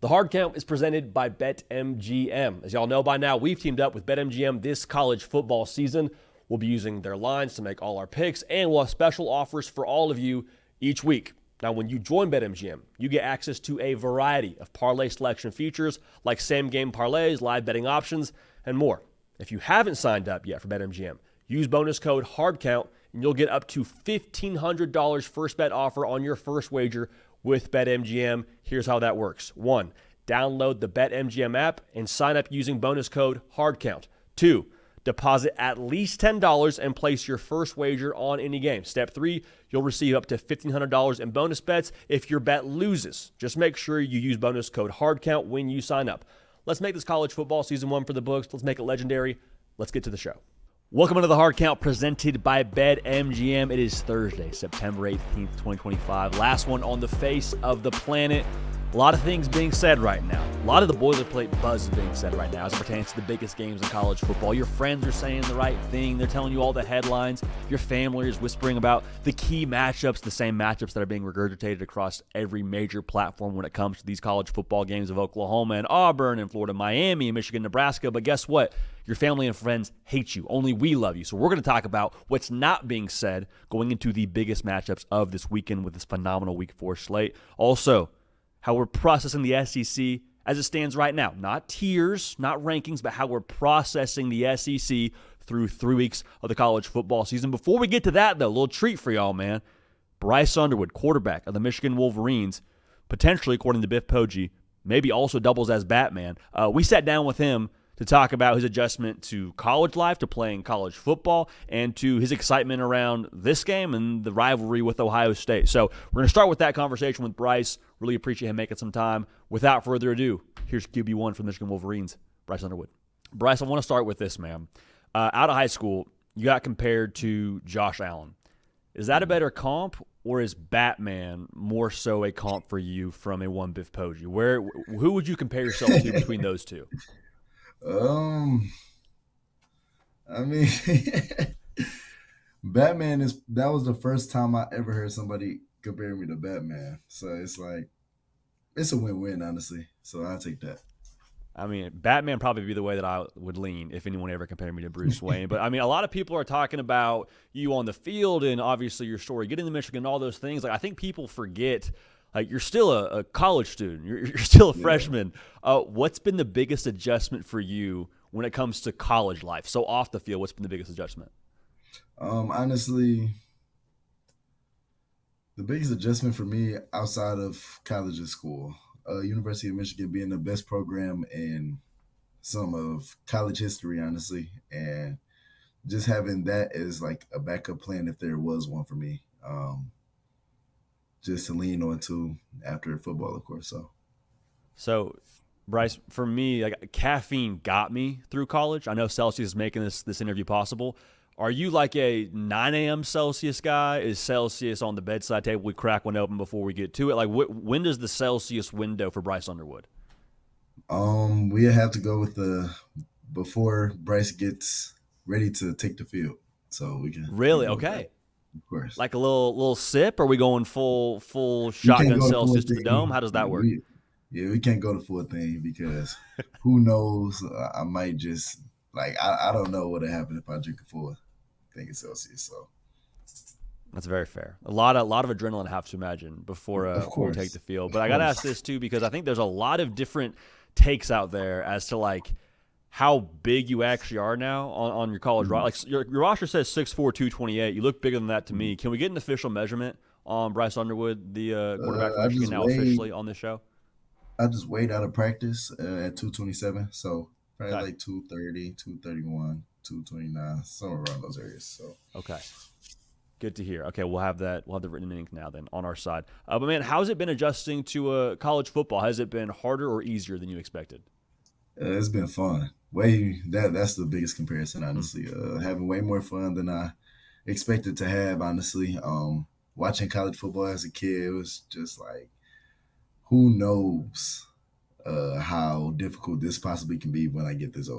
The Hard Count is presented by BetMGM. As y'all know by now, we've teamed up with BetMGM this college football season. We'll be using their lines to make all our picks, and we'll have special offers for all of you each week. Now, when you join BetMGM, you get access to a variety of parlay selection features like same-game parlays, live betting options, and more. If you haven't signed up yet for BetMGM, use bonus code HARDCOUNT, and you'll get up to $1,500 first bet offer on your first wager with BetMGM. Here's how that works. 1, download the BetMGM app and sign up using bonus code HARDCOUNT. 2, deposit at least $10 and place your first wager on any game. Step 3, you'll receive up to $1,500 in bonus bets if your bet loses. Just make sure you use bonus code HARDCOUNT when you sign up. Let's make this college football season 1 for the books. Let's make it legendary. Let's get to the show. Welcome into the Hard Count presented by BetMGM. It is Thursday, September 18th, 2025. Last one on the face of the planet. A lot of things being said right now. A lot of the boilerplate buzz is being said right now as it pertains to the biggest games in college football. Your friends are saying the right thing. They're telling you all the headlines. Your family is whispering about the key matchups, the same matchups that are being regurgitated across every major platform when it comes to these college football games of Oklahoma and Auburn and Florida, Miami, and Michigan, Nebraska. But guess what? Your family and friends hate you. Only we love you. So we're going to talk about what's not being said going into the biggest matchups of this weekend with this phenomenal Week 4 slate. Also, how we're processing the SEC as it stands right now. Not tiers, not rankings, but how we're processing the SEC through 3 weeks of the college football season. Before we get to that, though, a little treat for y'all, man. Bryce Underwood, quarterback of the Michigan Wolverines, potentially, according to Biff Poggi, maybe also doubles as Batman. We sat down with him to talk about his adjustment to college life, to playing college football, and to his excitement around this game and the rivalry with Ohio State. So we're going to start with that conversation with Bryce. Really appreciate him making some time. Without further ado, here's QB1 from the Michigan Wolverines, Bryce Underwood. Bryce, I want to start with this, man. Out of high school, you got compared to Josh Allen. Is that a better comp, or is Batman more so a comp for you from a one Biff Poggi? Who would you compare yourself to between those two? I mean, that was the first time I ever heard somebody compare me to Batman. So it's like, it's a win-win, honestly. So I'll take that. I mean, Batman probably be the way that I would lean if anyone ever compared me to Bruce Wayne. But, I mean, a lot of people are talking about you on the field and obviously your story getting to Michigan and all those things. Like, I think people forget, like, you're still a college student. You're still a freshman. What's been the biggest adjustment for you when it comes to college life? So off the field, what's been the biggest adjustment? Honestly, the biggest adjustment for me outside of college and school, University of Michigan being the best program in some of college history, honestly, and just having that as like a backup plan if there was one for me, just to lean on to after football, of course. So, Bryce, for me, like, caffeine got me through college. I know Celsius is making this interview possible. Are you like a 9 a.m. Celsius guy? Is Celsius on the bedside table? We crack one open before we get to it. Like, when does the Celsius window for Bryce Underwood? We have to go with the before Bryce gets ready to take the field, so we Really? can go with that, Okay. of course. Like a little sip? Or are we going full We can't shotgun go the full Celsius to the dome? thing. How does that work? We can't go the full thing because who knows? I might just like I don't know what'll happen if I drink a full thing of Celsius. So That's very fair. A lot of adrenaline, I have to imagine, before of before we take course, the field. But of I got to course, ask this too because I think there's a lot of different takes out there as to like how big you actually are now on your college roster. Like your roster says 6'4", 228. You look bigger than that to me. Can we get an official measurement on Bryce Underwood, the quarterback from I Michigan, just now weighed officially on this show? I just weighed out of practice at 227, so probably Okay. like 230, 231, 229, somewhere around those areas. So Okay. Good to hear. Okay, we'll have that. We'll have the written in ink now then on our side. But man, how's it been adjusting to college football? Has it been harder or easier than you expected? it's been fun. That's the biggest comparison, Hmm. honestly. Having way more fun than I expected to have, honestly. Watching college football as a kid, it was just like, who knows how difficult this possibly can be when I get this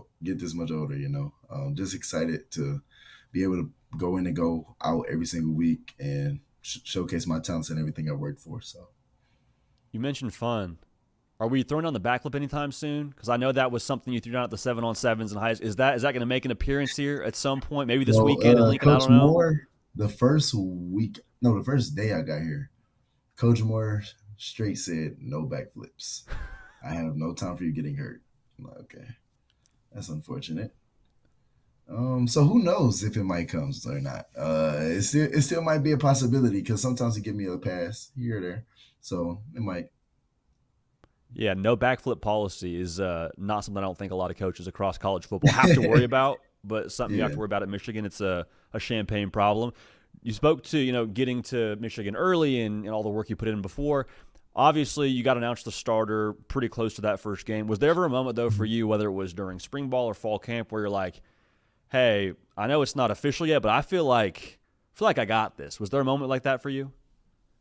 much older. Just excited to be able to go in and go out every single week and showcase my talents and everything I worked for. So You mentioned fun. Are we throwing on the backflip anytime soon? Because I know that was something you threw down at the 7-on-7s and highs. Is that going to make an appearance here at some point? Maybe this weekend in Lincoln? I Coach don't know. Moore, the first day I got here, Coach Moore straight said no backflips. I have no time for you getting hurt. I'm like, okay, that's unfortunate. So who knows if it might come or not? It still might be a possibility because sometimes they give me a pass here or there, so it might. Yeah, no backflip policy is not something I don't think a lot of coaches across college football have to worry about, but something you have to worry about at Michigan. It's a champagne problem. You spoke to, getting to Michigan early and all the work you put in before. Obviously, you got announced the starter pretty close to that first game. Was there ever a moment, though, for you, whether it was during spring ball or fall camp, where you're like, hey, I know it's not official yet, but I feel like I got this. Was there a moment like that for you?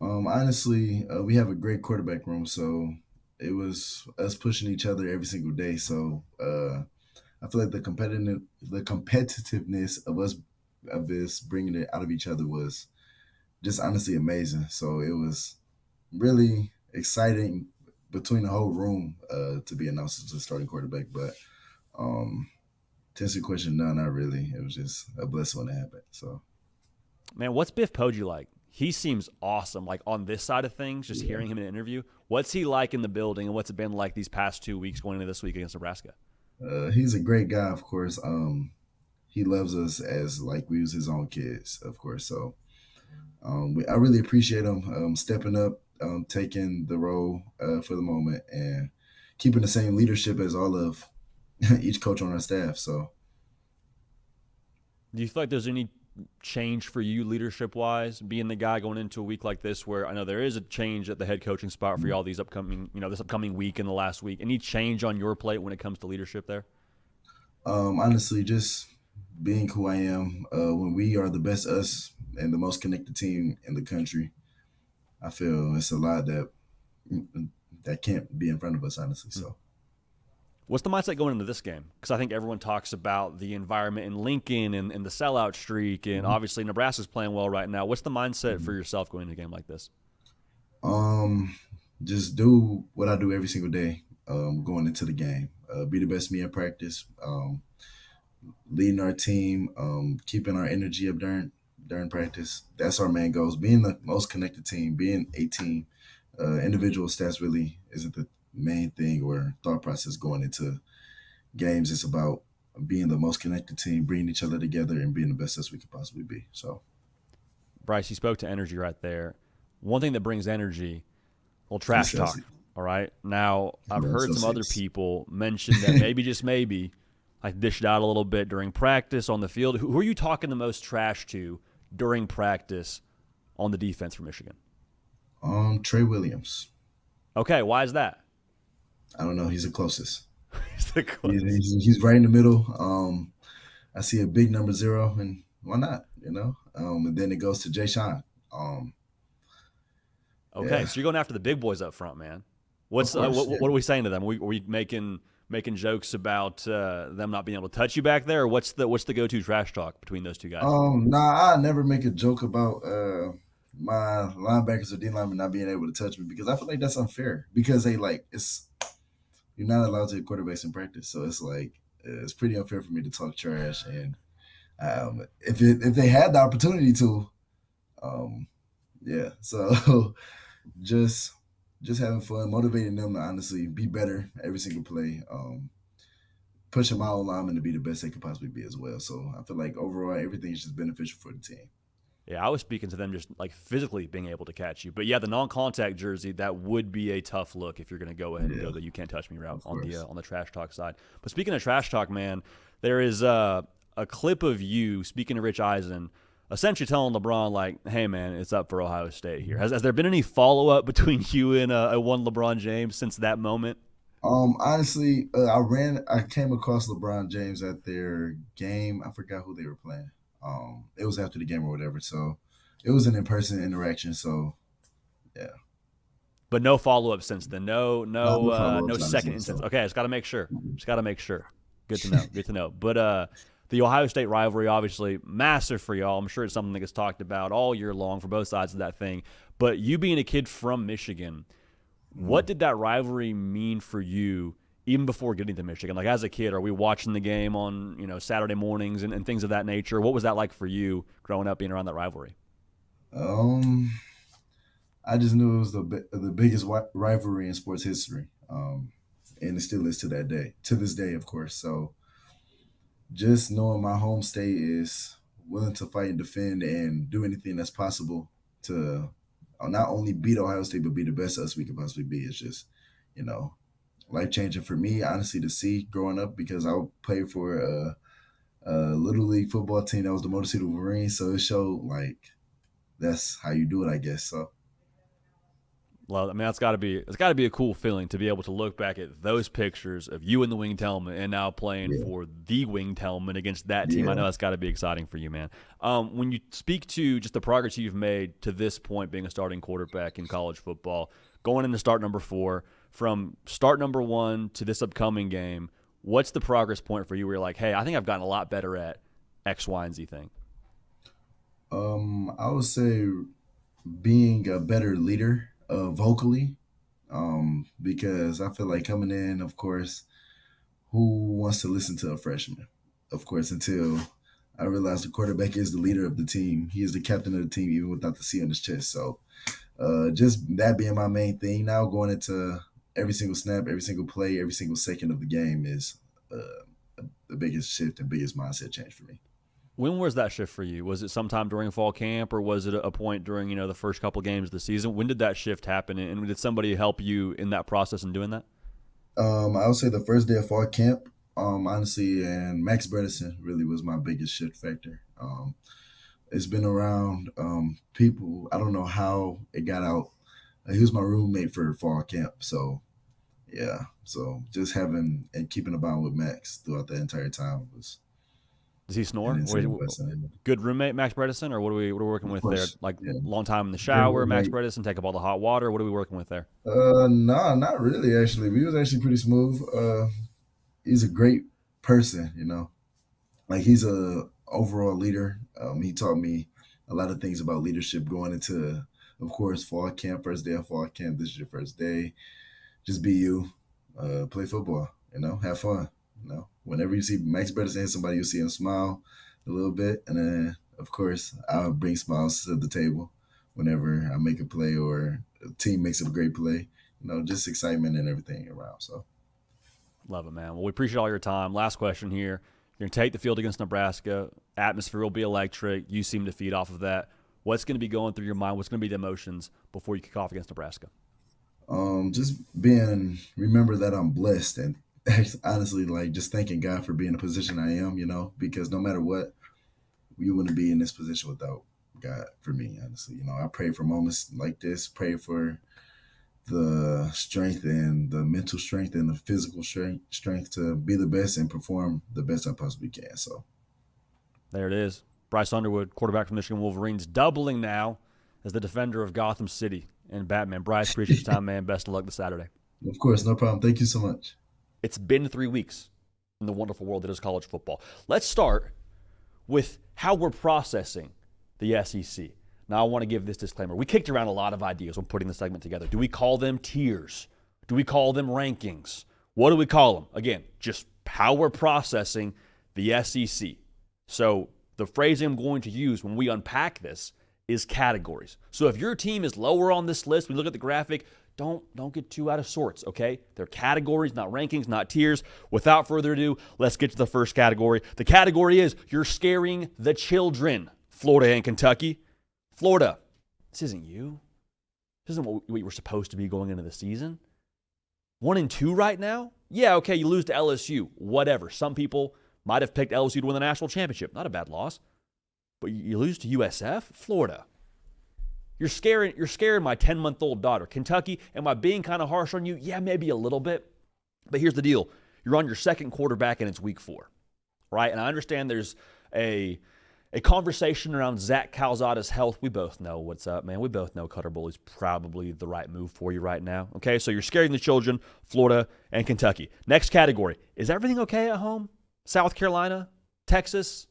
Honestly, we have a great quarterback room, so it was us pushing each other every single day. So I feel like the competitiveness of this bringing it out of each other was just honestly amazing. So it was really exciting between the whole room to be announced as the starting quarterback. But to answer your question, no, not really. It was just a blessing when it happened. So, man, what's Biff Poggi like? He seems awesome, like on this side of things, just hearing him in an interview. What's he like in the building, and what's it been like these past 2 weeks going into this week against Nebraska? He's a great guy, of course. He loves us as like we was his own kids, of course. So I really appreciate him stepping up, taking the role for the moment, and keeping the same leadership as all of each coach on our staff. So, do you feel like there's any change for you leadership-wise, being the guy going into a week like this, where I know there is a change at the head coaching spot for y'all these upcoming, this upcoming week and the last week? Any change on your plate when it comes to leadership there? Honestly, just being who I am. When we are the best us and the most connected team in the country, I feel it's a lot that can't be in front of us, honestly. So. What's the mindset going into this game? Because I think everyone talks about the environment in Lincoln and the sellout streak, and obviously Nebraska's playing well right now. What's the mindset for yourself going into a game like this? Just do what I do every single day going into the game. Be the best me in practice, leading our team, keeping our energy up during practice. That's our main goals. Being the most connected team, being a team, individual stats really isn't the main thing or thought process going into games. It's about being the most connected team, bringing each other together, and being the best as we could possibly be. So, Bryce, you spoke to energy right there. One thing that brings energy, well, trash talk. All right. Now, I've heard some other people mention that maybe, just maybe, I dished out a little bit during practice on the field. Who are you talking the most trash to during practice on the defense for Michigan? Trey Williams. Okay, why is that? I don't know. He's the closest. He's the closest. He's right in the middle. I see a big number 0, and why not? And then it goes to Jay Sean. Okay, so you're going after the big boys up front, man. What are we saying to them? Are we making jokes about them not being able to touch you back there, or what's the go-to trash talk between those two guys? Nah, I never make a joke about my linebackers or D linemen not being able to touch me, because I feel like that's unfair, because you're not allowed to hit quarterbacks in practice, so it's like it's pretty unfair for me to talk trash. And if they had the opportunity to, so just having fun, motivating them to honestly be better every single play, pushing my own linemen to be the best they could possibly be as well. So I feel like overall everything is just beneficial for the team. Yeah, I was speaking to them just like physically being able to catch you. But yeah, the non-contact jersey, that would be a tough look if you're going to go ahead and go the "you can't touch me" route on the trash talk side. But speaking of trash talk, man, there is a clip of you speaking to Rich Eisen, essentially telling LeBron, like, hey, man, it's up for Ohio State here. Has there been any follow-up between you and one LeBron James since that moment? Honestly, I came across LeBron James at their game. I forgot who they were playing. It was after the game or whatever. So it was an in-person interaction. So, yeah. But no follow-up since then. No second instance. So. Okay, I just got to make sure. Good to know. Good to know. But the Ohio State rivalry, obviously, massive for y'all. I'm sure it's something that gets talked about all year long for both sides of that thing. But you being a kid from Michigan, What did that rivalry mean for you even before getting to Michigan? Like as a kid, are we watching the game on Saturday mornings and things of that nature? What was that like for you growing up being around that rivalry? I just knew it was the biggest rivalry in sports history, and it still is to this day, of course. So just knowing my home state is willing to fight and defend and do anything that's possible to not only beat Ohio State but be the best us we could possibly be is just, you know, life changing for me. Honestly, to see growing up because I played for a little league football team that was the Motor City Wolverines, so it showed like that's how you do it, I guess. So. Well, I mean, it's got to be a cool feeling to be able to look back at those pictures of you in the winged helmet and now playing for the winged helmet against that team. I know that's got to be exciting for you, man. When you speak to just the progress you've made to this point being a starting quarterback in college football, going into start number 4, from start number 1 to this upcoming game, what's the progress point for you where you're like, hey, I think I've gotten a lot better at X, Y, and Z thing? I would say being a better leader vocally, because I feel like coming in, of course, who wants to listen to a freshman? Of course, until I realized the quarterback is the leader of the team. He is the captain of the team, even without the C on his chest. So just that being my main thing now, going into every single snap, every single play, every single second of the game is the biggest shift and biggest mindset change for me. When was that shift for you? Was it sometime during fall camp, or was it a point during the first couple games of the season? When did that shift happen, and did somebody help you in that process in doing that? I would say the first day of fall camp, honestly, and Max Bredesen really was my biggest shift factor. It's been around people. I don't know how it got out. He was my roommate for fall camp, so yeah. So just having and keeping a bond with Max throughout the entire time was. Does he snore? Good roommate, Max Bredesen, or what are we working with there? Like long time in the shower, Max Bredesen, take up all the hot water. What are we working with there? No, not really. Actually, he was actually pretty smooth. He's a great person, like he's a overall leader. He taught me a lot of things about leadership going into, of course, fall camp. First day of fall camp. This is your first day. Just be you. Play football. Have fun. Whenever you see Max Bredesen hit somebody, you see him smile a little bit. And then, of course, I'll bring smiles to the table whenever I make a play or a team makes a great play. Just excitement and everything around. So, love it, man. Well, we appreciate all your time. Last question here. You're going to take the field against Nebraska. Atmosphere will be electric. You seem to feed off of that. What's going to be going through your mind? What's going to be the emotions before you kick off against Nebraska? Just remember that I'm blessed and honestly, like just thanking God for being in the position I am, because no matter what, we wouldn't be in this position without God for me, honestly. I pray for moments like this, pray for the strength and the mental strength and the physical strength to be the best and perform the best I possibly can. So there it is. Bryce Underwood, quarterback from Michigan Wolverines, doubling now as the defender of Gotham City and Batman. Bryce, appreciate your time, man. Best of luck this Saturday. Of course, no problem. Thank you so much. It's been 3 weeks in the wonderful world that is college football. Let's start with how we're processing the SEC. Now, I want to give this disclaimer. We kicked around a lot of ideas when putting the segment together. Do we call them tiers? Do we call them rankings? What do we call them? Again, just how we're processing the SEC. So the phrase I'm going to use when we unpack this is categories. So if your team is lower on this list, we look at the graphic, don't get too out of sorts, okay? They're categories, not rankings, not tiers. Without further ado, let's get to the first category. The category is you're scaring the children. Florida and Kentucky. Florida, this isn't you. This isn't what you were supposed to be going into the season. 1-2 right now? Yeah, okay, you lose to LSU. Whatever. Some people might have picked LSU to win the national championship. Not a bad loss. But you lose to USF? Florida. You're scaring my 10-month-old daughter. Kentucky, am I being kind of harsh on you? Yeah, maybe a little bit. But here's the deal. You're on your second quarterback, and it's week 4. Right? And I understand there's a conversation around Zach Calzada's health. We both know what's up, man. We both know Cutter Bull is probably the right move for you right now. Okay, so you're scaring the children, Florida and Kentucky. Next category. Is everything okay at home? South Carolina? Texas?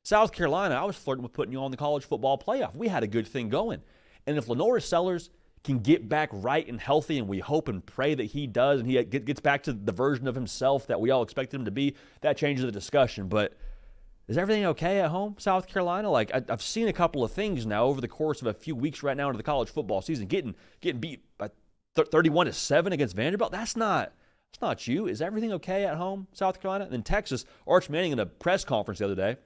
South Carolina, I was flirting with putting you on the college football playoff. We had a good thing going. And if Lenora Sellers can get back right and healthy, and we hope and pray that he does, and he gets back to the version of himself that we all expected him to be, that changes the discussion. But is everything okay at home, South Carolina? Like, I've seen a couple of things now over the course of a few weeks right now into the college football season, getting beat by 31-7 against Vanderbilt. That's not you. Is everything okay at home, South Carolina? And then Texas, Arch Manning in a press conference the other day,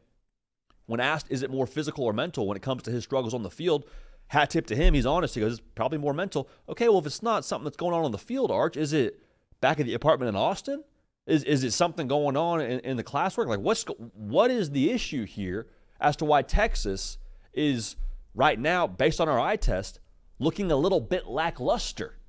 when asked, is it more physical or mental when it comes to his struggles on the field, hat tip to him, he's honest. He goes, it's probably more mental. Okay, well, if it's not something that's going on the field, Arch, is it back at the apartment in Austin? Is it something going on in the classwork? Like, what is the issue here as to why Texas is right now, based on our eye test, looking a little bit lackluster?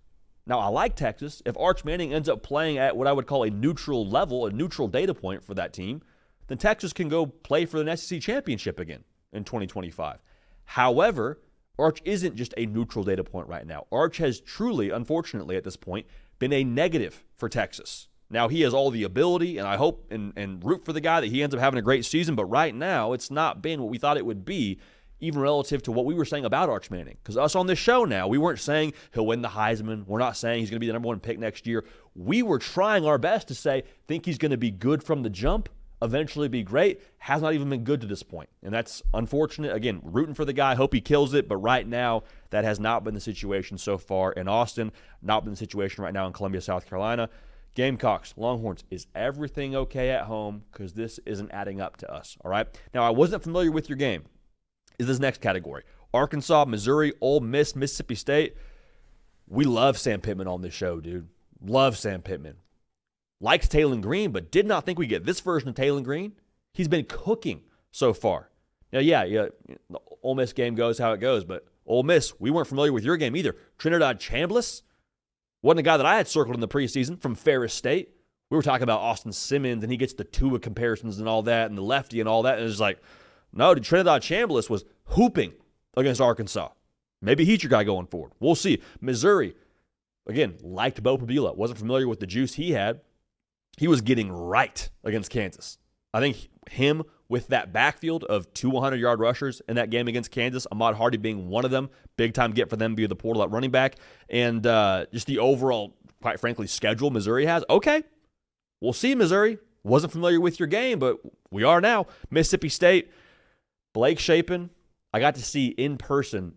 Now, I like Texas. If Arch Manning ends up playing at what I would call a neutral level, a neutral data point for that team, then Texas can go play for an SEC championship again in 2025. However, Arch isn't just a neutral data point right now. Arch has truly, unfortunately at this point, been a negative for Texas. Now, he has all the ability, and I hope and root for the guy that he ends up having a great season, but right now it's not been what we thought it would be, even relative to what we were saying about Arch Manning. Because us on this show now, we weren't saying he'll win the Heisman. We're not saying he's going to be the number one pick next year. We were trying our best to say, think he's going to be good from the jump, eventually be great. Has not even been good to this point. And that's unfortunate. Again, rooting for the guy. Hope he kills it. But right now, that has not been the situation so far in Austin. Not been the situation right now in Columbia, South Carolina. Gamecocks, Longhorns, is everything okay at home? Because this isn't adding up to us. All right. Now, I wasn't familiar with your game. Is this next category. Arkansas, Missouri, Ole Miss, Mississippi State. We love Sam Pittman on this show, dude. Love Sam Pittman. Likes Taylon Green, but did not think we'd get this version of Taylon Green. He's been cooking so far. Now, yeah, the Ole Miss game goes how it goes, but Ole Miss, we weren't familiar with your game either. Trinidad Chambliss wasn't a guy that I had circled in the preseason from Ferris State. We were talking about Austin Simmons, and he gets the Tua comparisons and all that, and the lefty and all that, and it's like, no, Trinidad Chambliss was hooping against Arkansas. Maybe he's your guy going forward. We'll see. Missouri, again, liked Bo Pabula. Wasn't familiar with the juice he had. He was getting right against Kansas. I think him with that backfield of 200-yard rushers in that game against Kansas, Ahmad Hardy being one of them, big-time get for them via the portal at running back, and just the overall, quite frankly, schedule Missouri has. Okay, we'll see, Missouri. Wasn't familiar with your game, but we are now. Mississippi State, Blake Shapen, I got to see in person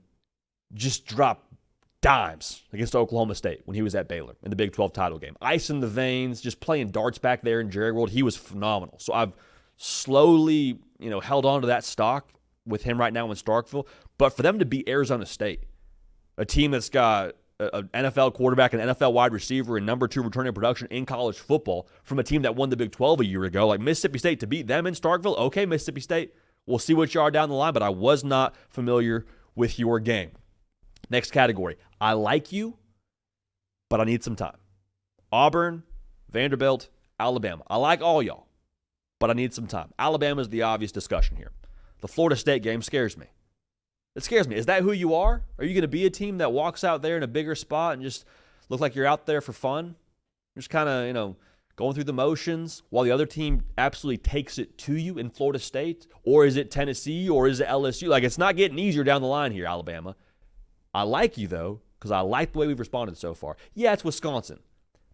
just drop dimes against Oklahoma State when he was at Baylor in the Big 12 title game. Ice in the veins, just playing darts back there in Jerry World. He was phenomenal. So I've slowly, held on to that stock with him right now in Starkville. But for them to beat Arizona State, a team that's got an NFL quarterback, an NFL wide receiver, and number 2 returning production in college football from a team that won the Big 12 a year ago, like Mississippi State, to beat them in Starkville, okay, Mississippi State, we'll see what you are down the line, but I was not familiar with your game. Next category. I like you, but I need some time. Auburn, Vanderbilt, Alabama. I like all y'all, but I need some time. Alabama is the obvious discussion here. The Florida State game scares me. It scares me. Is that who you are? Are you going to be a team that walks out there in a bigger spot and just look like you're out there for fun? Just kind of, going through the motions while the other team absolutely takes it to you in Florida State? Or is it Tennessee? Or is it LSU? Like, it's not getting easier down the line here, Alabama. I like you, though, because I like the way we've responded so far. Yeah, it's Wisconsin.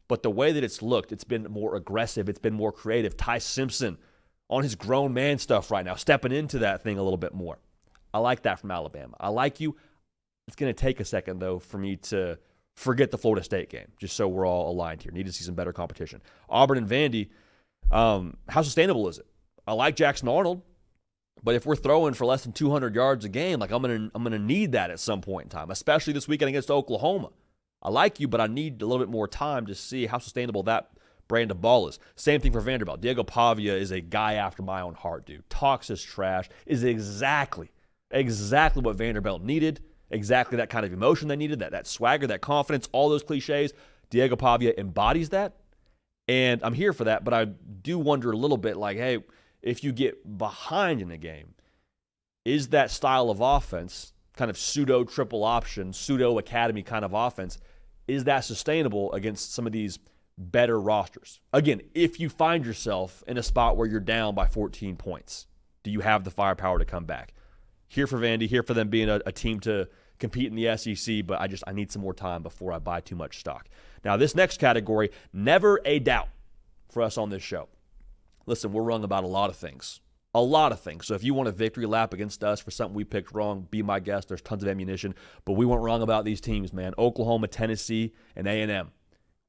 But the way that it's looked, it's been more aggressive. It's been more creative. Ty Simpson on his grown man stuff right now, stepping into that thing a little bit more. I like that from Alabama. I like you. It's going to take a second, though, for me to forget the Florida State game, just so we're all aligned here. Need to see some better competition. Auburn and Vandy, how sustainable is it? I like Jackson Arnold, but if we're throwing for less than 200 yards a game, like I'm gonna need that at some point in time, especially this weekend against Oklahoma. I like you, but I need a little bit more time to see how sustainable that brand of ball is. Same thing for Vanderbilt. Diego Pavia is a guy after my own heart, dude. Talks his trash, is exactly what Vanderbilt needed, exactly that kind of emotion they needed, that swagger, that confidence, all those cliches. Diego Pavia embodies that, and I'm here for that, but I do wonder a little bit like, hey, if you get behind in a game, is that style of offense, kind of pseudo triple option, pseudo academy kind of offense, is that sustainable against some of these better rosters? Again, if you find yourself in a spot where you're down by 14 points, do you have the firepower to come back? Here for Vandy, here for them being a team to compete in the SEC, but I need some more time before I buy too much stock. Now, this next category, never a doubt for us on this show. Listen, we're wrong about a lot of things. A lot of things. So if you want a victory lap against us for something we picked wrong, be my guest. There's tons of ammunition. But we weren't wrong about these teams, man. Oklahoma, Tennessee, and A&M.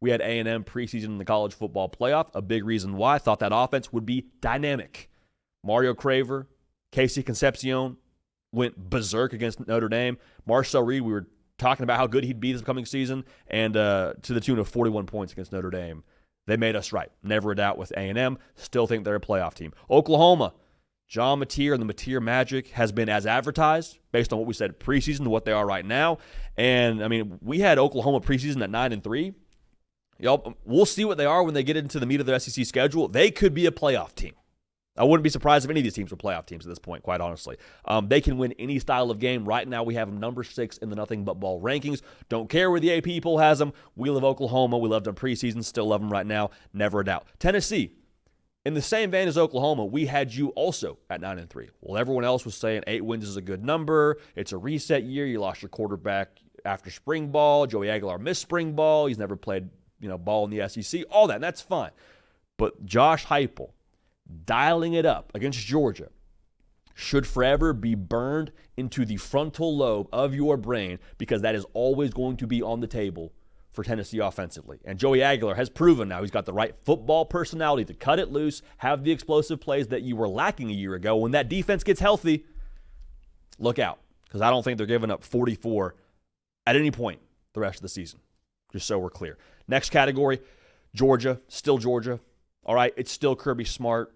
We had A&M preseason in the college football playoff. A big reason why I thought that offense would be dynamic. Mario Craver, Casey Concepcion went berserk against Notre Dame. Marcel Reed, we were talking about how good he'd be this coming season, and to the tune of 41 points against Notre Dame. They made us right. Never a doubt with A&M. Still think they're a playoff team. Oklahoma, John Mateer and the Mateer Magic has been as advertised based on what we said preseason to what they are right now. And, I mean, we had Oklahoma preseason at 9-3. We'll see what they are when they get into the meat of their SEC schedule. They could be a playoff team. I wouldn't be surprised if any of these teams were playoff teams at this point, quite honestly. They can win any style of game. Right now, we have them number 6 in the Nothing But Ball rankings. Don't care where the AP poll has them. We love Oklahoma. We loved them preseason. Still love them right now. Never a doubt. Tennessee. In the same vein as Oklahoma, we had you also at 9-3. Well, everyone else was saying 8 wins is a good number. It's a reset year. You lost your quarterback after spring ball. Joey Aguilar missed spring ball. He's never played, ball in the SEC. All that, and that's fine. But Josh Heupel, dialing it up against Georgia, should forever be burned into the frontal lobe of your brain because that is always going to be on the table for Tennessee offensively. And Joey Aguilar has proven now he's got the right football personality to cut it loose, have the explosive plays that you were lacking a year ago. When that defense gets healthy, look out, because I don't think they're giving up 44 at any point the rest of the season, just so we're clear. Next category, Georgia, still Georgia. All right, it's still Kirby Smart.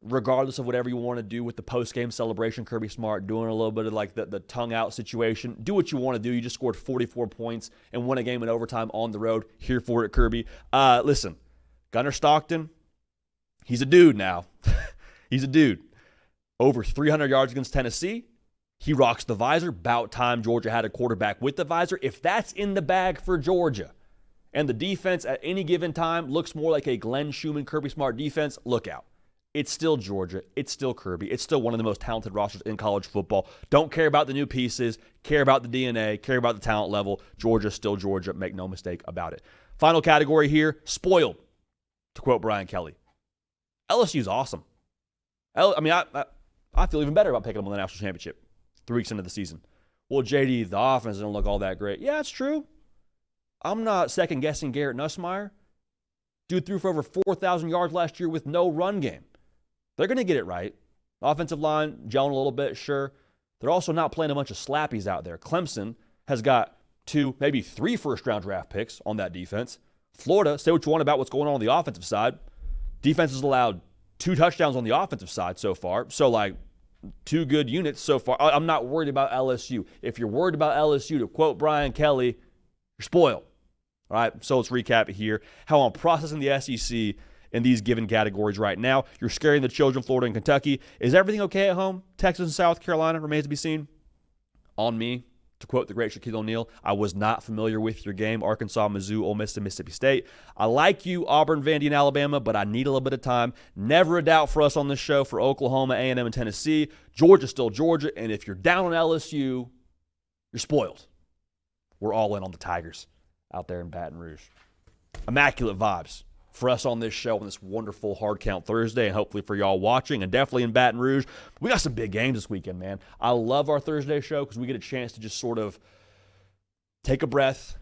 Regardless of whatever you want to do with the post-game celebration, Kirby Smart doing a little bit of like the tongue-out situation. Do what you want to do. You just scored 44 points and won a game in overtime on the road. Here for it, Kirby. Listen, Gunnar Stockton, he's a dude now. He's a dude. Over 300 yards against Tennessee. He rocks the visor. About time Georgia had a quarterback with the visor. If that's in the bag for Georgia, and the defense at any given time looks more like a Glenn Schumann, Kirby Smart defense, look out. It's still Georgia. It's still Kirby. It's still one of the most talented rosters in college football. Don't care about the new pieces. Care about the DNA. Care about the talent level. Georgia's still Georgia. Make no mistake about it. Final category here, spoiled, to quote Brian Kelly. LSU's awesome. I feel even better about picking them on the national championship 3 weeks into the season. Well, JD, the offense doesn't look all that great. Yeah, it's true. I'm not second-guessing Garrett Nussmeier. Dude threw for over 4,000 yards last year with no run game. They're going to get it right. Offensive line, gelling a little bit, sure. They're also not playing a bunch of slappies out there. Clemson has got 2, maybe 3 first-round draft picks on that defense. Florida, say what you want about what's going on the offensive side. Defense has allowed 2 touchdowns on the offensive side so far. So, 2 good units so far. I'm not worried about LSU. If you're worried about LSU, to quote Brian Kelly, you're spoiled. All right, so let's recap it here. How I'm processing the SEC in these given categories right now. You're scaring the children, Florida and Kentucky. Is everything okay at home? Texas and South Carolina remains to be seen. On me, to quote the great Shaquille O'Neal, I was not familiar with your game. Arkansas, Mizzou, Ole Miss, and Mississippi State. I like you, Auburn, Vandy, and Alabama, but I need a little bit of time. Never a doubt for us on this show for Oklahoma, A&M, and Tennessee. Georgia's still Georgia, and if you're down on LSU, you're spoiled. We're all in on the Tigers out there in Baton Rouge. Immaculate vibes for us on this show on this wonderful Hard Count Thursday, and hopefully for y'all watching, and definitely in Baton Rouge. We got some big games this weekend, man. I love our Thursday show because we get a chance to just sort of take a breath.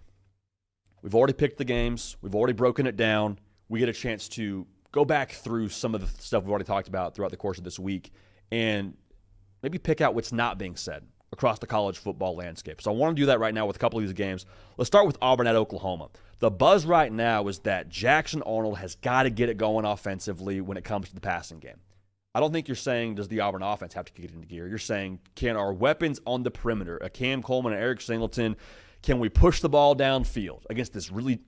We've already picked the games. We've already broken it down. We get a chance to go back through some of the stuff we've already talked about throughout the course of this week and maybe pick out what's not being said across the college football landscape. So I want to do that right now with a couple of these games. Let's start with Auburn at Oklahoma. The buzz right now is that Jackson Arnold has got to get it going offensively when it comes to the passing game. I don't think you're saying, does the Auburn offense have to get into gear? You're saying, can our weapons on the perimeter, a Cam Coleman and Eric Singleton, can we push the ball downfield against this really,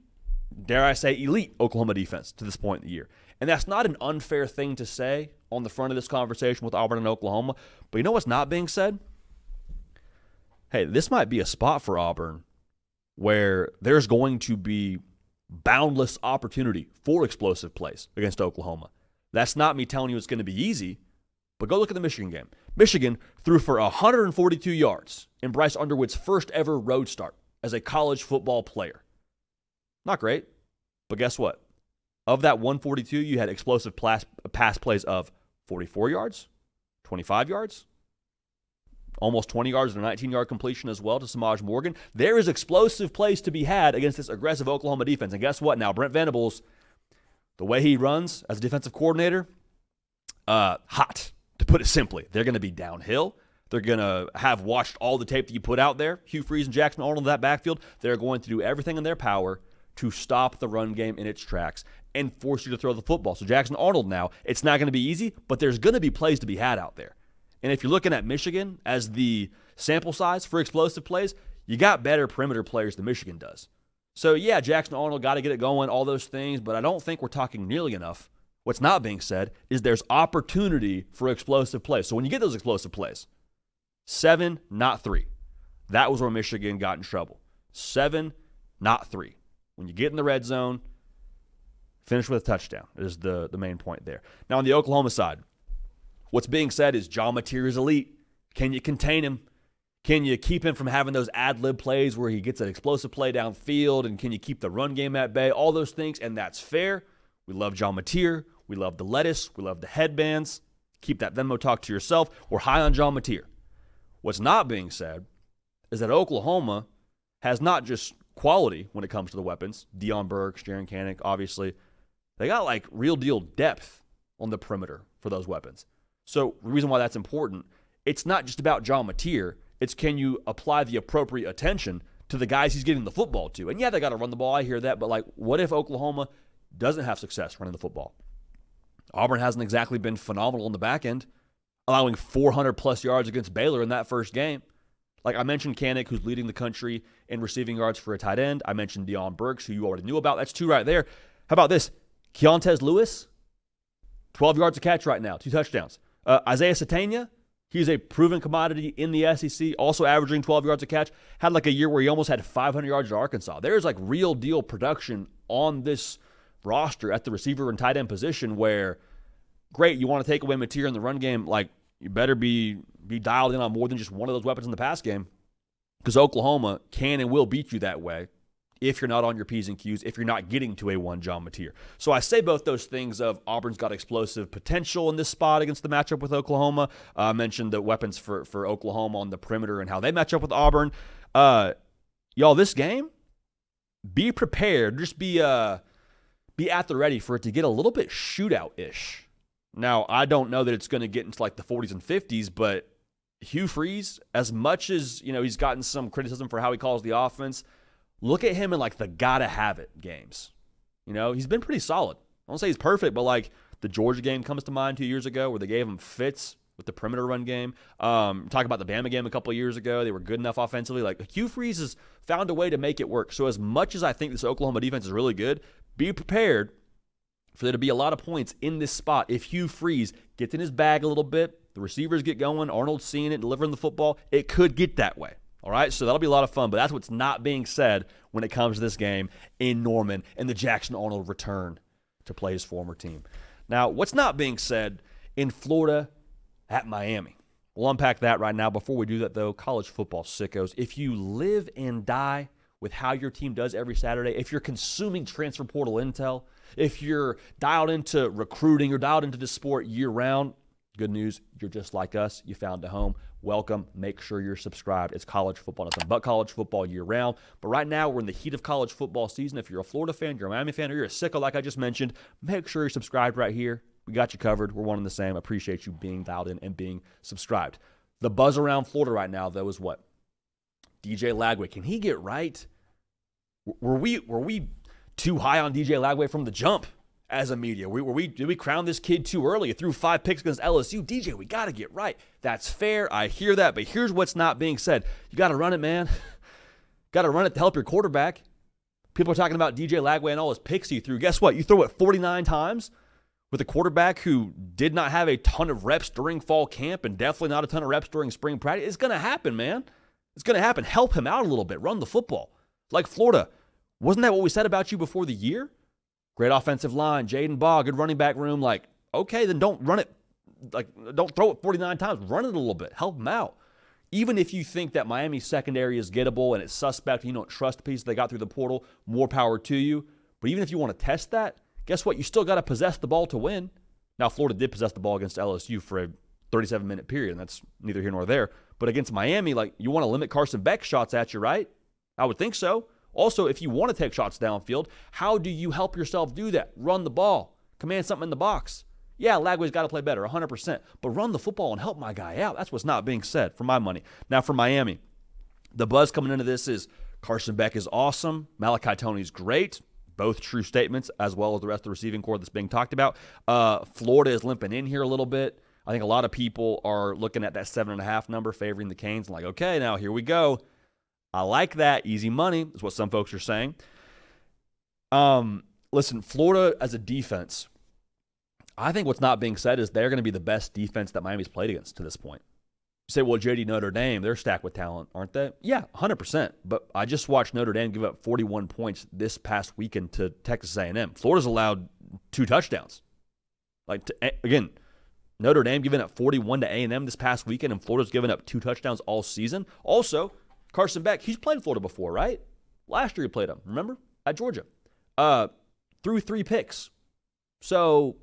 dare I say, elite Oklahoma defense to this point in the year? And that's not an unfair thing to say on the front of this conversation with Auburn and Oklahoma. But you know what's not being said? Hey, this might be a spot for Auburn where there's going to be boundless opportunity for explosive plays against Oklahoma. That's not me telling you it's going to be easy, But go look at the Michigan game. Michigan threw for 142 yards in Bryce Underwood's first ever road start as a college football player. Not great, but guess what? Of that 142, you had explosive pass plays of 44 yards, 25 yards, almost 20 yards and a 19-yard completion as well to Samaj Morgan. There is explosive plays to be had against this aggressive Oklahoma defense. And guess what? Now, Brent Venables, the way he runs as a defensive coordinator, hot, to put it simply. They're going to be downhill. They're going to have watched all the tape that you put out there. Hugh Freeze and Jackson Arnold in that backfield. They're going to do everything in their power to stop the run game in its tracks and force you to throw the football. So Jackson Arnold now, it's not going to be easy, but there's going to be plays to be had out there. And if you're looking at Michigan as the sample size for explosive plays, you got better perimeter players than Michigan does. So yeah, Jackson Arnold got to get it going, all those things, but I don't think we're talking nearly enough. What's not being said is there's opportunity for explosive plays. So when you get those explosive plays, 7, not 3. That was where Michigan got in trouble. 7, not 3. When you get in the red zone, finish with a touchdown is the main point there. Now on the Oklahoma side, what's being said is John Mateer is elite. Can you contain him? Can you keep him from having those ad-lib plays where he gets an explosive play downfield? And can you keep the run game at bay? All those things, and that's fair. We love John Mateer. We love the lettuce. We love the headbands. Keep that Venmo talk to yourself. We're high on John Mateer. What's not being said is that Oklahoma has not just quality when it comes to the weapons. Deion Burks, Jaron Kanik, obviously. They got like real deal depth on the perimeter for those weapons. So the reason why that's important, it's not just about John Mateer. It's can you apply the appropriate attention to the guys he's getting the football to. And yeah, they got to run the ball. I hear that. But like, what if Oklahoma doesn't have success running the football? Auburn hasn't exactly been phenomenal on the back end, allowing 400-plus yards against Baylor in that first game. Like I mentioned Kanik, who's leading the country in receiving yards for a tight end. I mentioned Deion Burks, who you already knew about. That's 2 right there. How about this? Keontez Lewis, 12 yards a catch right now, 2 touchdowns. Isaiah Satania, he's a proven commodity in the SEC, also averaging 12 yards a catch. Had like a year where he almost had 500 yards at Arkansas. There's like real deal production on this roster at the receiver and tight end position where, great, you want to take away Mateer in the run game, like you better be dialed in on more than just one of those weapons in the pass game, because Oklahoma can and will beat you that way if you're not on your P's and Q's, if you're not getting to a one John Mateer. So I say both those things of Auburn's got explosive potential in this spot against the matchup with Oklahoma. I mentioned the weapons for Oklahoma on the perimeter and how they match up with Auburn. Y'all, this game, be prepared. Just be at the ready for it to get a little bit shootout-ish. Now, I don't know that it's going to get into like the 40s and 50s, but Hugh Freeze, as much as, he's gotten some criticism for how he calls the offense, look at him in like the gotta-have-it games. He's been pretty solid. I won't say he's perfect, but like the Georgia game comes to mind 2 years ago where they gave him fits with the perimeter run game. Talk about the Bama game a couple of years ago. They were good enough offensively. Like Hugh Freeze has found a way to make it work. So as much as I think this Oklahoma defense is really good, be prepared for there to be a lot of points in this spot if Hugh Freeze gets in his bag a little bit, the receivers get going, Arnold's seeing it, delivering the football. It could get that way. All right, so that'll be a lot of fun, but that's what's not being said when it comes to this game in Norman and the Jackson Arnold return to play his former team. Now, what's not being said in Florida at Miami? We'll unpack that right now. Before we do that, though, college football sickos, if you live and die with how your team does every Saturday, if you're consuming transfer portal intel, if you're dialed into recruiting or dialed into this sport year-round, good news, you're just like us. You found a home. Welcome. Make sure you're subscribed. It's college football. Nothing but college football year-round. But right now, we're in the heat of college football season. If you're a Florida fan, you're a Miami fan, or you're a sicko like I just mentioned, make sure you're subscribed right here. We got you covered. We're one and the same. Appreciate you being dialed in and being subscribed. The buzz around Florida right now, though, is what? DJ Lagway. Can he get right? Were we too high on DJ Lagway from the jump as a media? Did we crown this kid too early? It threw 5 picks against LSU. DJ, we got to get right. That's fair. I hear that. But here's what's not being said. You got to run it, man. Got to run it to help your quarterback. People are talking about DJ Lagway and all his picks he threw. Guess what? You throw it 49 times with a quarterback who did not have a ton of reps during fall camp and definitely not a ton of reps during spring practice. It's going to happen, man. It's going to happen. Help him out a little bit. Run the football. Like Florida. Wasn't that what we said about you before the year? Great offensive line, Jaden Baugh, good running back room. Like, okay, then don't run it don't throw it 49 times. Run it a little bit. Help them out. Even if you think that Miami's secondary is gettable and it's suspect, you don't trust the piece they got through the portal, more power to you. But even if you want to test that, guess what? You still got to possess the ball to win. Now, Florida did possess the ball against LSU for a 37-minute period, and that's neither here nor there. But against Miami, you want to limit Carson Beck's shots at you, right? I would think so. Also, if you want to take shots downfield, how do you help yourself do that? Run the ball. Command something in the box. Yeah, Lagway's got to play better, 100%. But run the football and help my guy out. That's what's not being said, for my money. Now, for Miami, the buzz coming into this is Carson Beck is awesome. Malachi Toney's great. Both true statements, as well as the rest of the receiving core that's being talked about. Florida is limping in here a little bit. I think a lot of people are looking at that 7.5 number, favoring the Canes, and like, okay, now here we go. I like that. Easy money is what some folks are saying. Listen, Florida as a defense, I think what's not being said is they're going to be the best defense that Miami's played against to this point. You say, well, JD, Notre Dame, they're stacked with talent, aren't they? Yeah, 100%. But I just watched Notre Dame give up 41 points this past weekend to Texas A&M. Florida's allowed 2 touchdowns. Again, Notre Dame giving up 41 to A&M this past weekend, and Florida's given up 2 touchdowns all season. Also, Carson Beck, he's played Florida before, right? Last year he played him, remember? At Georgia. Threw 3 picks. So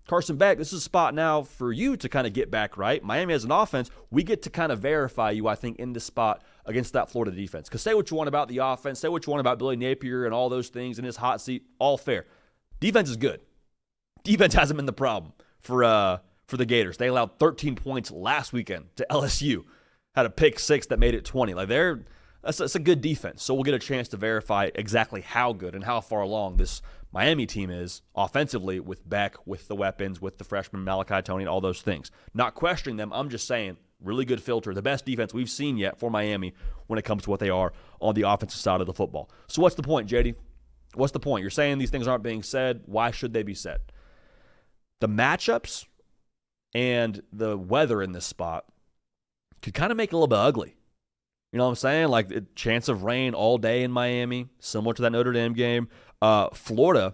Carson Beck, this is a spot now for you to kind of get back right. Miami has an offense. We get to kind of verify you, I think, in this spot against that Florida defense. Because say what you want about the offense, say what you want about Billy Napier and all those things in his hot seat, all fair. Defense is good. Defense hasn't been the problem for the Gators. They allowed 13 points last weekend to LSU. Had a pick 6 that made it 20. That's a good defense. So we'll get a chance to verify exactly how good and how far along this Miami team is offensively with Beck, with the weapons, with the freshman Malachi Toney, and all those things. Not questioning them. I'm just saying, really good filter. The best defense we've seen yet for Miami when it comes to what they are on the offensive side of the football. So what's the point, JD? What's the point? You're saying these things aren't being said. Why should they be said? The matchups and the weather in this spot could kind of make it a little bit ugly. You know what I'm saying? A chance of rain all day in Miami, similar to that Notre Dame game. Florida,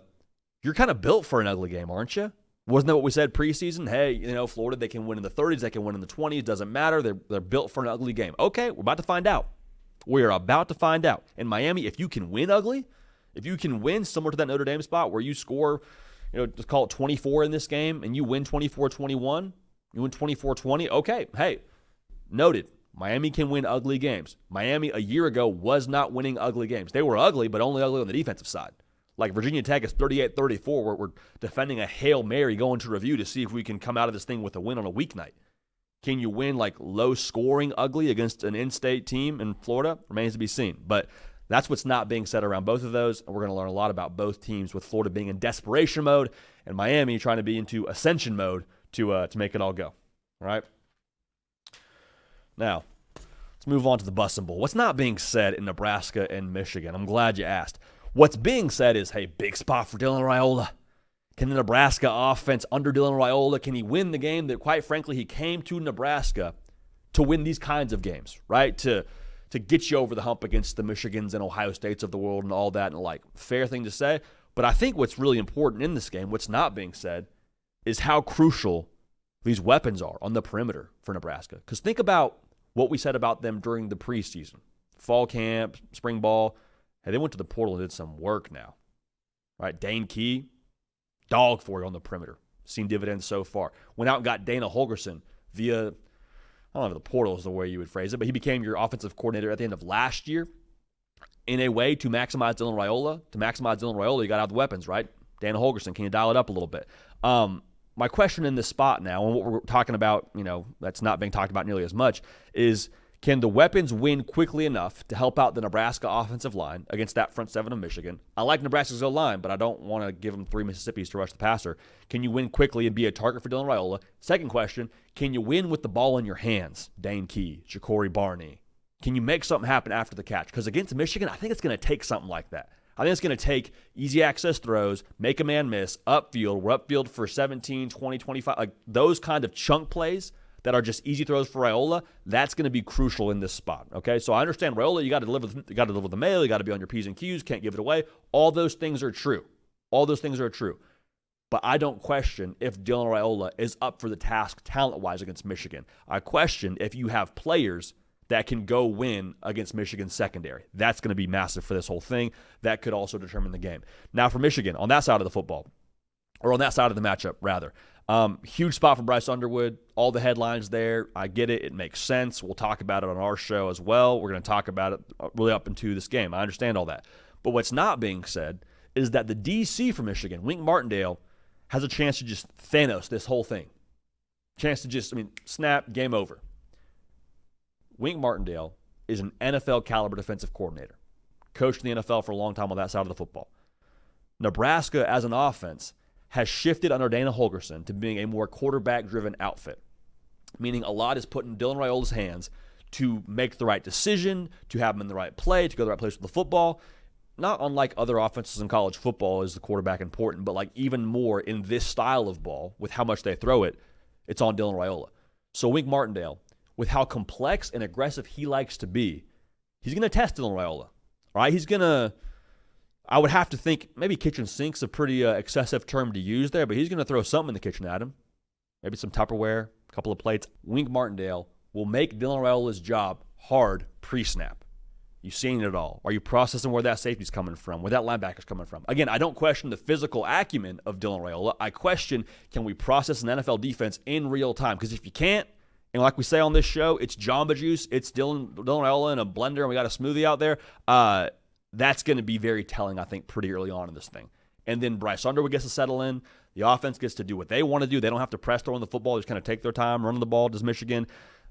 you're kind of built for an ugly game, aren't you? Wasn't that what we said preseason? Hey, Florida, they can win in the 30s, they can win in the 20s, doesn't matter. They're built for an ugly game. Okay, we're about to find out. We're about to find out. In Miami, if you can win ugly, if you can win similar to that Notre Dame spot where you score, just call it 24 in this game, and you win 24-21, you win 24-20, okay, hey, noted. Miami can win ugly games. Miami a year ago was not winning ugly games. They were ugly, but only ugly on the defensive side. Like Virginia Tech is 38-34, where we're defending a Hail Mary going to review to see if we can come out of this thing with a win on a weeknight. Can you win low-scoring ugly against an in-state team in Florida? Remains to be seen. But that's what's not being said around both of those, and we're going to learn a lot about both teams, with Florida being in desperation mode and Miami trying to be into ascension mode to make it all go. All right? Now, let's move on to the Bussin' Bowl. What's not being said in Nebraska and Michigan? I'm glad you asked. What's being said is, hey, big spot for Dylan Raiola. Can the Nebraska offense under Dylan Raiola, can he win the game that, quite frankly, he came to Nebraska to win these kinds of games, right? To get you over the hump against the Michigans and Ohio States of the world and all that, and fair thing to say. But I think what's really important in this game, what's not being said, is how crucial these weapons are on the perimeter for Nebraska. Because think about what we said about them during the preseason, fall camp, spring ball. Hey, they went to the portal and did some work now, right? Dane Key, dog for you on the perimeter. Seen dividends so far. Went out and got Dana Holgerson via, I don't know if the portal is the way you would phrase it, but he became your offensive coordinator at the end of last year in a way to maximize Dylan Raiola. To maximize Dylan Raiola, you got to have the weapons, right? Dana Holgerson, can you dial it up a little bit? My question in this spot now, and what we're talking about, that's not being talked about nearly as much, is can the weapons win quickly enough to help out the Nebraska offensive line against that front seven of Michigan? I like Nebraska's O-line, but I don't want to give them 3 Mississippis to rush the passer. Can you win quickly and be a target for Dylan Raiola? Second question, can you win with the ball in your hands? Dane Key, Ja'Cory Barney. Can you make something happen after the catch? Because against Michigan, I think it's going to take something like that. I think it's going to take easy access throws, make a man miss, upfield. We're upfield for 17, 20, 25. Those kind of chunk plays that are just easy throws for Raiola, that's going to be crucial in this spot. Okay, so I understand Raiola, you got to deliver the mail, you got to be on your P's and Q's, can't give it away. All those things are true. But I don't question if Dylan Raiola is up for the task talent-wise against Michigan. I question if you have players that can go win against Michigan's secondary. That's going to be massive for this whole thing. That could also determine the game. Now for Michigan, on that side of the football, or on that side of the matchup, rather. Huge spot for Bryce Underwood. All the headlines there. I get it. It makes sense. We'll talk about it on our show as well. We're going to talk about it really up into this game. I understand all that. But what's not being said is that the DC for Michigan, Wink Martindale, has a chance to just Thanos this whole thing. Chance to just, snap, game over. Wink Martindale is an NFL-caliber defensive coordinator. Coached in the NFL for a long time on that side of the football. Nebraska, as an offense, has shifted under Dana Holgorsen to being a more quarterback-driven outfit, meaning a lot is put in Dylan Raiola's hands to make the right decision, to have him in the right play, to go to the right place with the football. Not unlike other offenses in college football is the quarterback important, but like even more in this style of ball with how much they throw it, it's on Dylan Raiola. So Wink Martindale, with how complex and aggressive he likes to be, he's going to test Dylan Raiola. All right, he's going to, I would have to think, maybe kitchen sink's a pretty excessive term to use there, but he's going to throw something in the kitchen at him. Maybe some Tupperware, a couple of plates. Wink Martindale will make Dylan Raiola's job hard pre-snap. You've seen it all. Are you processing where that safety's coming from, where that linebacker's coming from? Again, I don't question the physical acumen of Dylan Raiola. I question, can we process an NFL defense in real time? Because if you can't, and like we say on this show, it's Jamba Juice, it's Dylan Raiola in a blender, and we got a smoothie out there. That's going to be very telling, I think, pretty early on in this thing. And then Bryce Underwood gets to settle in. The offense gets to do what they want to do. They don't have to press throwing the football. They just kind of take their time, running the ball. Does Michigan?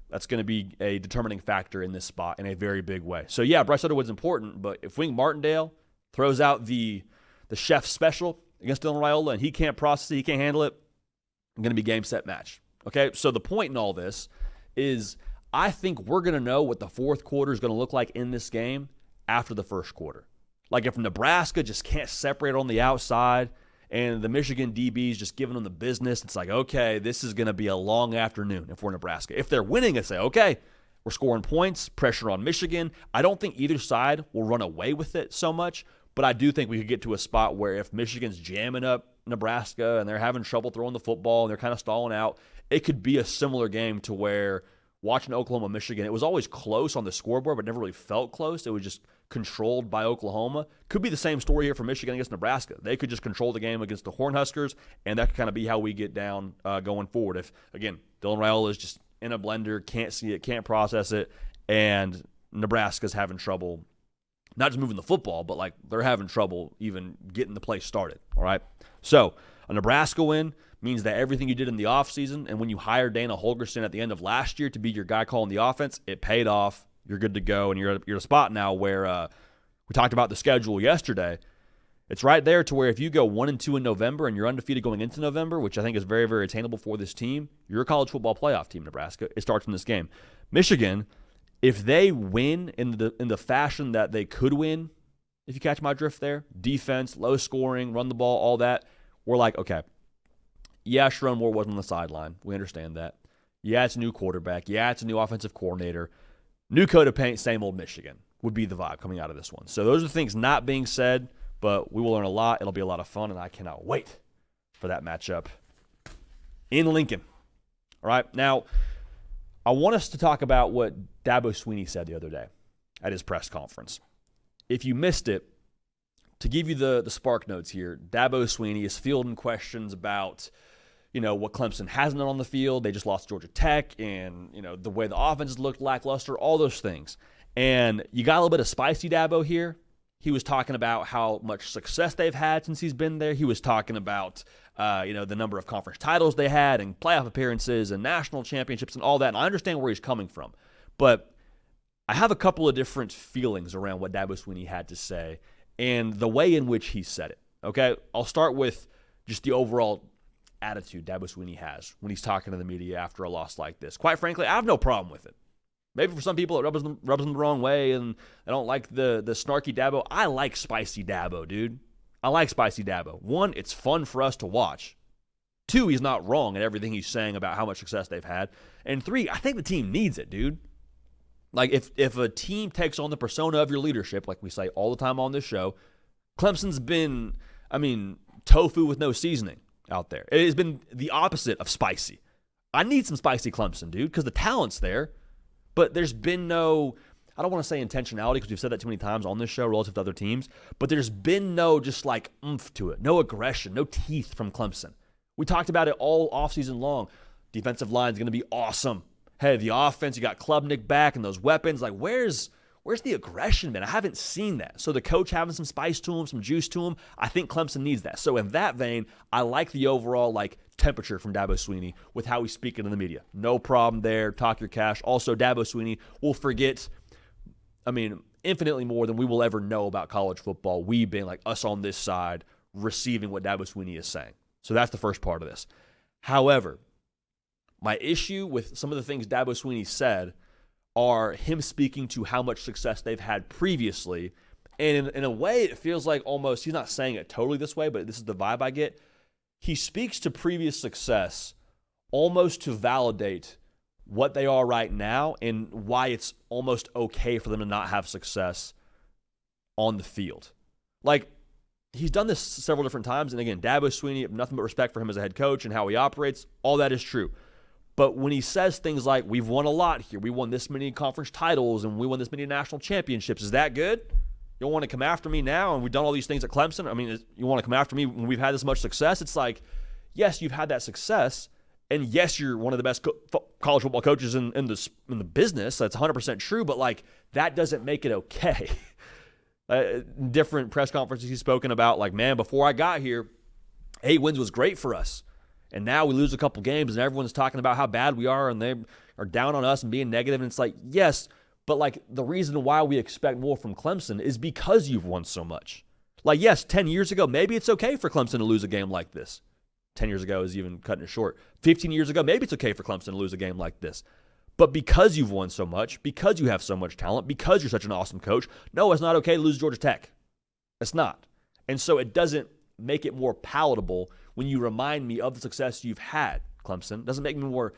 That's going to be a determining factor in this spot in a very big way. So, yeah, Bryce Underwood's important, but if Wink Martindale throws out the chef special against Dylan Raiola and he can't process it, he can't handle it, it's going to be game, set, match. Okay, so the point in all this is I think we're going to know what the fourth quarter is going to look like in this game after the first quarter. Like if Nebraska just can't separate on the outside and the Michigan DB's just giving them the business, it's like, okay, this is going to be a long afternoon if we're Nebraska. If they're winning, I say, okay, we're scoring points, pressure on Michigan. I don't think either side will run away with it so much, but I do think we could get to a spot where if Michigan's jamming up Nebraska and they're having trouble throwing the football and they're kind of stalling out, it could be a similar game to where watching Oklahoma-Michigan, it was always close on the scoreboard, but never really felt close. It was just controlled by Oklahoma. Could be the same story here for Michigan against Nebraska. They could just control the game against the Cornhuskers, and that could kind of be how we get down going forward. If, again, Dylan Raiola is just in a blender, can't see it, can't process it, and Nebraska's having trouble not just moving the football, but like they're having trouble even getting the play started, all right? So a Nebraska win means that everything you did in the offseason and when you hired Dana Holgorsen at the end of last year to be your guy calling the offense, it paid off. You're good to go, and you're at a spot now where we talked about the schedule yesterday. It's right there to where if you go 1-2 in November and you're undefeated going into November, which I think is very, very attainable for this team, you're a college football playoff team, Nebraska. It starts in this game. Michigan, if they win in the fashion that they could win, if you catch my drift there, defense, low scoring, run the ball, all that, we're like, okay, yeah, Sharon Moore wasn't on the sideline. We understand that. Yeah, it's a new quarterback. Yeah, it's a new offensive coordinator. New coat of paint, same old Michigan would be the vibe coming out of this one. So those are things not being said, but we will learn a lot. It'll be a lot of fun, and I cannot wait for that matchup in Lincoln. All right, now I want us to talk about what Dabo Swinney said the other day at his press conference. If you missed it, to give you the spark notes here, Dabo Swinney is fielding questions about what Clemson hasn't done on the field. They just lost to Georgia Tech, and, the way the offense looked lackluster, all those things. And you got a little bit of spicy Dabo here. He was talking about how much success they've had since he's been there. He was talking about, the number of conference titles they had and playoff appearances and national championships and all that. And I understand where he's coming from. But I have a couple of different feelings around what Dabo Swinney had to say and the way in which he said it. Okay? I'll start with just the overall attitude Dabo Swinney has when he's talking to the media after a loss like this. Quite frankly, I have no problem with it. Maybe for some people it rubs them the wrong way and they don't like the snarky Dabo. I like spicy Dabo, dude. I like spicy Dabo. One, it's fun for us to watch. Two, he's not wrong in everything he's saying about how much success they've had. And three, I think the team needs it, dude. Like if a team takes on the persona of your leadership, like we say all the time on this show, Clemson's been, tofu with no seasoning. out there. It has been the opposite of spicy. I need some spicy Clemson, dude, because the talent's there, but there's been no, I don't want to say intentionality because we've said that too many times on this show relative to other teams, but there's been no just like oomph to it, no aggression, no teeth from Clemson. We talked about it all offseason long. Defensive line is going to be awesome. Hey, the offense, you got Klubnik back and those weapons. Like, where's the aggression, man? I haven't seen that. So the coach having some spice to him, some juice to him, I think Clemson needs that. So in that vein, I like the overall temperature from Dabo Swinney with how he's speaking in the media. No problem there. Talk your cash. Also, Dabo Swinney will forget, infinitely more than we will ever know about college football. We being like us on this side receiving what Dabo Swinney is saying. So that's the first part of this. However, my issue with some of the things Dabo Swinney said are him speaking to how much success they've had previously. And in a way, it feels like almost, he's not saying it totally this way, but this is the vibe I get. He speaks to previous success almost to validate what they are right now and why it's almost okay for them to not have success on the field. Like, he's done this several different times. And again, Dabo Swinney, nothing but respect for him as a head coach and how he operates. All that is true. But when he says things like, we've won a lot here, we won this many conference titles, and we won this many national championships, is that good? You don't want to come after me now, and we've done all these things at Clemson? You want to come after me when we've had this much success? It's like, yes, you've had that success, and yes, you're one of the best college football coaches in the business. That's 100% true, but that doesn't make it okay. Different press conferences he's spoken about, before I got here, 8 wins was great for us. And now we lose a couple games, and everyone's talking about how bad we are, and they are down on us and being negative. And it's like, yes, but the reason why we expect more from Clemson is because you've won so much. Yes, 10 years ago, maybe it's okay for Clemson to lose a game like this. 10 years ago is even cutting it short. 15 years ago, maybe it's okay for Clemson to lose a game like this. But because you've won so much, because you have so much talent, because you're such an awesome coach, no, it's not okay to lose Georgia Tech. It's not. And so it doesn't make it more palatable when you remind me of the success you've had, Clemson. It doesn't make me more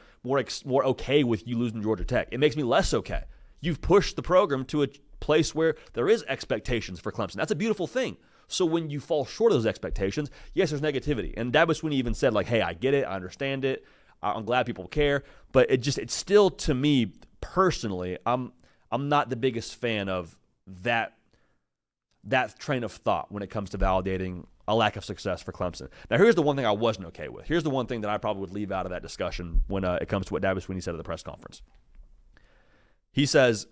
okay with you losing Georgia Tech. It makes me less okay. You've pushed the program to a place where there is expectations for Clemson. That's a beautiful thing. So when you fall short of those expectations, yes, there's negativity. And Dabo Swinney even said, hey, I get it, I understand it, I'm glad people care, but it's still, to me personally, I'm not the biggest fan of that train of thought when it comes to validating a lack of success for Clemson. Now, here's the one thing I wasn't okay with. Here's the one thing that I probably would leave out of that discussion when it comes to what Dabo Swinney said at the press conference. He says,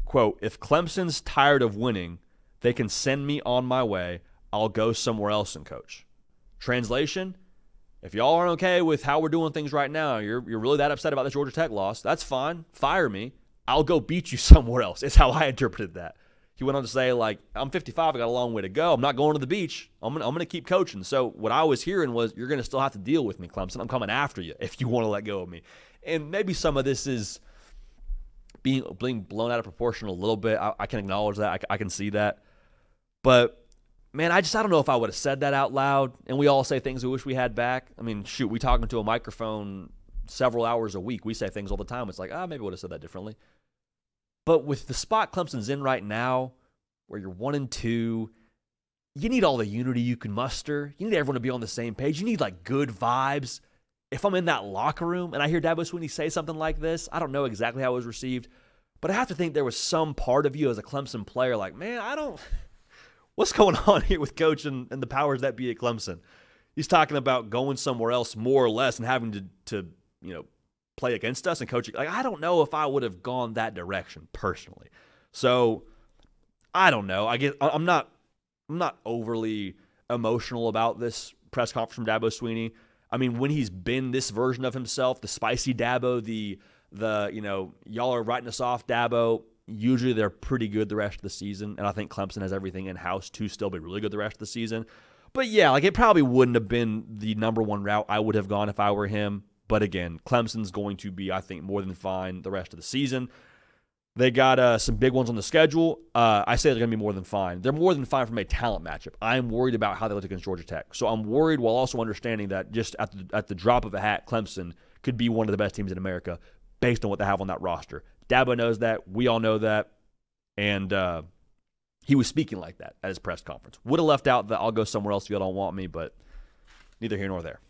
quote, "If Clemson's tired of winning, they can send me on my way. I'll go somewhere else and coach." Translation, if y'all aren't okay with how we're doing things right now, you're really that upset about the Georgia Tech loss, that's fine. Fire me. I'll go beat you somewhere else. It's how I interpreted that. He went on to say, I'm 55, I got a long way to go. I'm not going to the beach. I'm gonna keep coaching. So what I was hearing was, you're going to still have to deal with me, Clemson. I'm coming after you if you want to let go of me. And maybe some of this is being blown out of proportion a little bit. I can acknowledge that. I can see that. But, man, I don't know if I would have said that out loud. And we all say things we wish we had back. We talk into a microphone several hours a week. We say things all the time. It's maybe I would have said that differently. But with the spot Clemson's in right now, where you're 1-2, you need all the unity you can muster. You need everyone to be on the same page. You need good vibes. If I'm in that locker room and I hear Dabo Swinney say something like this, I don't know exactly how it was received, but I have to think there was some part of you as a Clemson player what's going on here with Coach and the powers that be at Clemson? He's talking about going somewhere else more or less and having to play against us and coaching. I don't know if I would have gone that direction personally. So I don't know. I guess I'm not overly emotional about this press conference from Dabo Swinney. When he's been this version of himself, the spicy Dabo, the y'all are writing us off Dabo, usually they're pretty good the rest of the season. And I think Clemson has everything in-house to still be really good the rest of the season. But yeah, it probably wouldn't have been the number one route I would have gone if I were him. But again, Clemson's going to be, I think, more than fine the rest of the season. They got some big ones on the schedule. I say they're going to be more than fine. They're more than fine from a talent matchup. I'm worried about how they look against Georgia Tech. So I'm worried while also understanding that just at the drop of a hat, Clemson could be one of the best teams in America based on what they have on that roster. Dabo knows that. We all know that. And he was speaking like that at his press conference. Would have left out the I'll go somewhere else if y'all don't want me, but neither here nor there.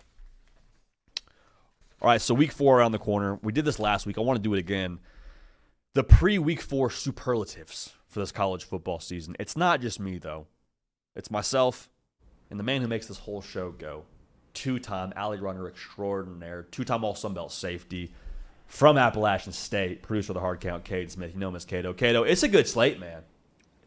All right, so week 4 around the corner. We did this last week. I want to do it again. The pre-week 4 superlatives for this college football season. It's not just me, though. It's myself and the man who makes this whole show go. 2-time alley runner extraordinaire, 2-time All-Sun Belt safety from Appalachian State, producer of the Hard Count, Cade Smith. You know Miss Cato. Cato, it's a good slate, man.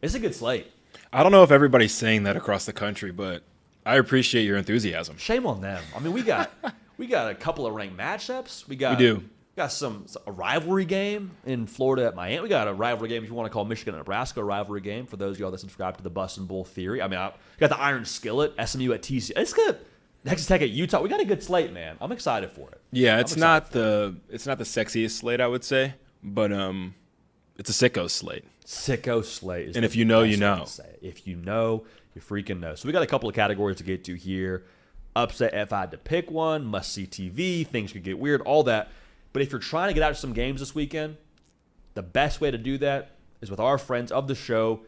It's a good slate. I don't know if everybody's saying that across the country, but I appreciate your enthusiasm. Shame on them. I mean, we got a couple of ranked matchups. We do. Got a rivalry game in Florida at Miami. We got a rivalry game, if you want to call Michigan and Nebraska a rivalry game, for those of y'all that subscribe to the Bus and Bull theory. I mean, got the Iron Skillet, SMU at TCU. It's good. Texas Tech at Utah. We got a good slate, man. I'm excited for it. Yeah, it's not the sexiest slate, I would say, but it's a sicko slate. Sicko slate. And if you know, you know. If you know, you freaking know. So we got a couple of categories to get to here. Upset if I had to pick one, must-see TV, things could get weird, all that. But if you're trying to get out to some games this weekend, the best way to do that is with our friends of the show,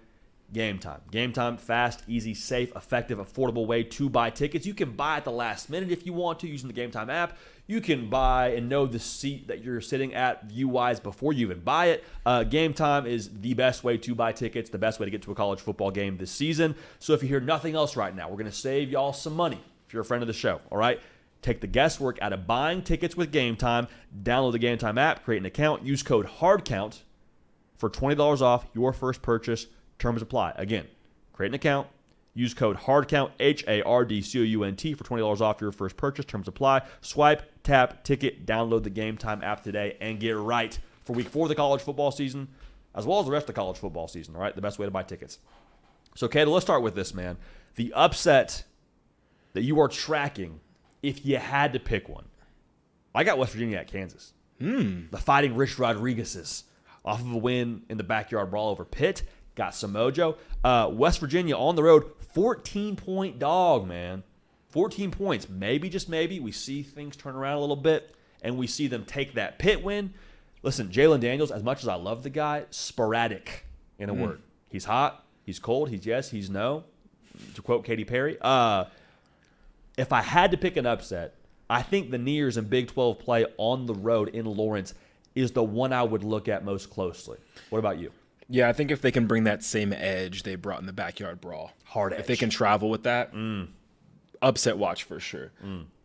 Game Time. Game Time, fast, easy, safe, effective, affordable way to buy tickets. You can buy at the last minute if you want to using the Game Time app. You can buy and know the seat that you're sitting at view-wise before you even buy it. Game Time is the best way to buy tickets, the best way to get to a college football game this season. So if you hear nothing else right now, we're going to save y'all some money if you're a friend of the show, all right? Take the guesswork out of buying tickets with Game Time. Download the Game Time app, create an account, use code HARDCOUNT for $20 off your first purchase. Terms apply. Again, create an account, use code HARDCOUNT, HARDCOUNT for $20 off your first purchase. Terms apply. Swipe, tap, ticket, download the Game Time app today, and get right for week 4 of the college football season, as well as the rest of the college football season, all right? The best way to buy tickets. So, Cato, let's start with this, man. The upset that you are tracking, if you had to pick one. I got West Virginia at Kansas. The Fighting Rich Rodriguez's off of a win in the backyard brawl over Pitt. Got some mojo. West Virginia on the road, 14-point dog, man. 14 points. Maybe, just maybe, we see things turn around a little bit, and we see them take that Pitt win. Listen, Jalen Daniels, as much as I love the guy, sporadic in a word. He's hot. He's cold. He's yes. He's no. To quote Katy Perry. If I had to pick an upset, I think the Nears in Big 12 play on the road in Lawrence is the one I would look at most closely. What about you? Yeah, I think if they can bring that same edge they brought in the backyard brawl, hard edge. If they can travel with that, upset watch for sure.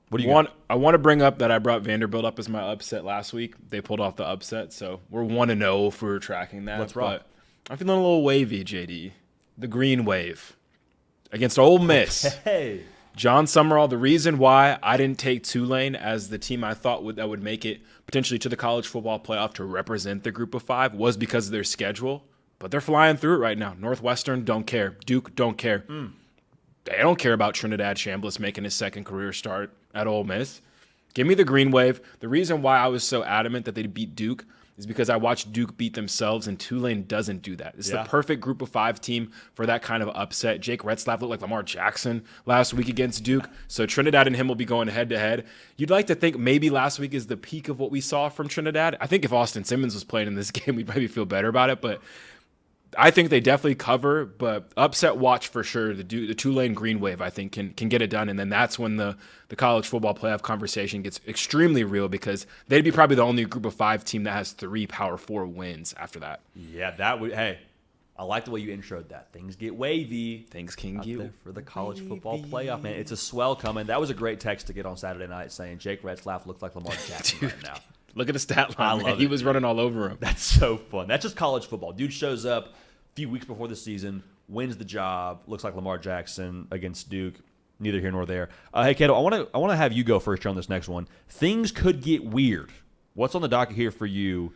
What do you want? I want to bring up that I brought Vanderbilt up as my upset last week. They pulled off the upset, so we're 1-0 if we were tracking that. What's wrong? But I'm feeling a little wavy, JD. The green wave against Ole Miss. Hey. John Summerall, the reason why I didn't take Tulane as the team I thought that would make it potentially to the college football playoff to represent the group of 5 was because of their schedule. But they're flying through it right now. Northwestern, don't care. Duke, don't care. They don't care about Trinidad Chambliss making his second career start at Ole Miss. Give me the green wave. The reason why I was so adamant that they beat Duke is because I watched Duke beat themselves, and Tulane doesn't do that. It's the perfect group of 5 team for that kind of upset. Jake Retzlaff looked like Lamar Jackson last week against Duke, so Trinidad and him will be going head-to-head. You'd like to think maybe last week is the peak of what we saw from Trinidad. I think if Austin Simmons was playing in this game, we'd probably feel better about it, but I think they definitely cover, but upset watch for sure. The Tulane Green Wave, I think, can get it done, and then that's when the college football playoff conversation gets extremely real because they'd be probably the only group of 5 team that has 3 Power 4 wins after that. Yeah, that would. Hey, I like the way you introed that. Things get wavy. Things can get there for the college football playoff, man. It's a swell coming. That was a great text to get on Saturday night saying Jake Retzlaff looks like Lamar Jackson right now. Look at the stat line, man. He was running all over him. That's so fun. That's just college football. Dude shows up a few weeks before the season, wins the job, looks like Lamar Jackson against Duke. Neither here nor there. Hey, Cato, I want to have you go first here on this next one. Things could get weird. What's on the docket here for you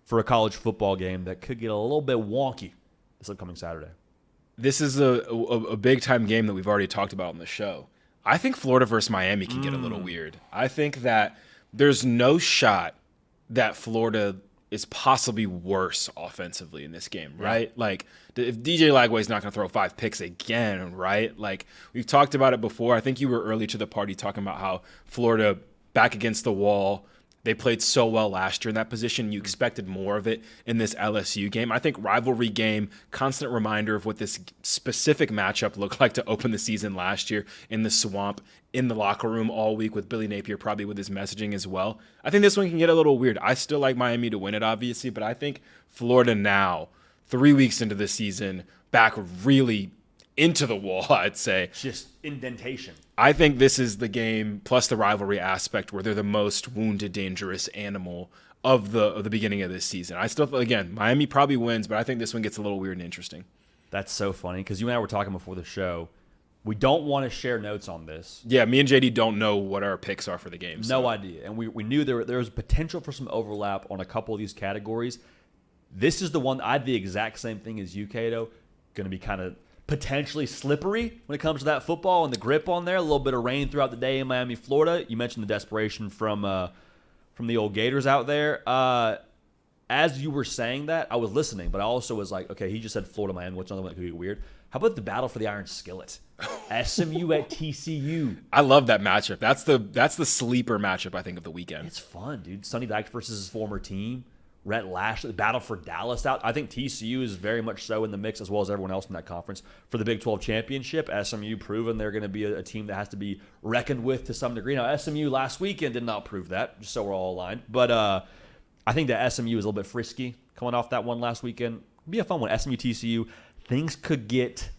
for a college football game that could get a little bit wonky this upcoming Saturday? This is a big-time game that we've already talked about on the show. I think Florida versus Miami can get a little weird. I think that there's no shot that Florida is possibly worse offensively in this game, right? Yeah. Like, if DJ Lagway's not going to throw 5 picks again, right? Like, we've talked about it before. I think you were early to the party talking about how Florida back against the wall, They played so well last year in that position. You expected more of it in this LSU game. I think rivalry game, constant reminder of what this specific matchup looked like to open the season last year in the swamp, in the locker room all week with Billy Napier, probably with his messaging as well. I think this one can get a little weird. I still like Miami to win it, obviously, but I think Florida now, 3 weeks into the season, back really into the wall, I'd say. Just indentation. I think this is the game, plus the rivalry aspect, where they're the most wounded, dangerous animal of the beginning of this season. I still, again, Miami probably wins, but I think this one gets a little weird and interesting. That's so funny, because you and I were talking before the show. We don't want to share notes on this. Yeah, me and JD don't know what our picks are for the game. No idea. And we knew there was potential for some overlap on a couple of these categories. This is the one, I had the exact same thing as you, Cato. Going to be kind of potentially slippery when it comes to that football and the grip on there. A little bit of rain throughout the day in Miami, Florida. You mentioned the desperation from the old Gators out there. As you were saying that, I was listening, but I also was like, okay, he just said Florida, Miami. What's another one that could be weird? How about the battle for the Iron Skillet? SMU at TCU. I love that matchup. That's the sleeper matchup, I think, of the weekend. It's fun, dude. Sonny Dykes versus his former team. Rhett Lashley, battle for Dallas out. I think TCU is very much so in the mix, as well as everyone else in that conference, for the Big 12 championship. SMU proven they're going to be a team that has to be reckoned with to some degree. Now, SMU last weekend did not prove that, just so we're all aligned. But I think that SMU is a little bit frisky coming off that one last weekend. It'd be a fun one. SMU, TCU, things could get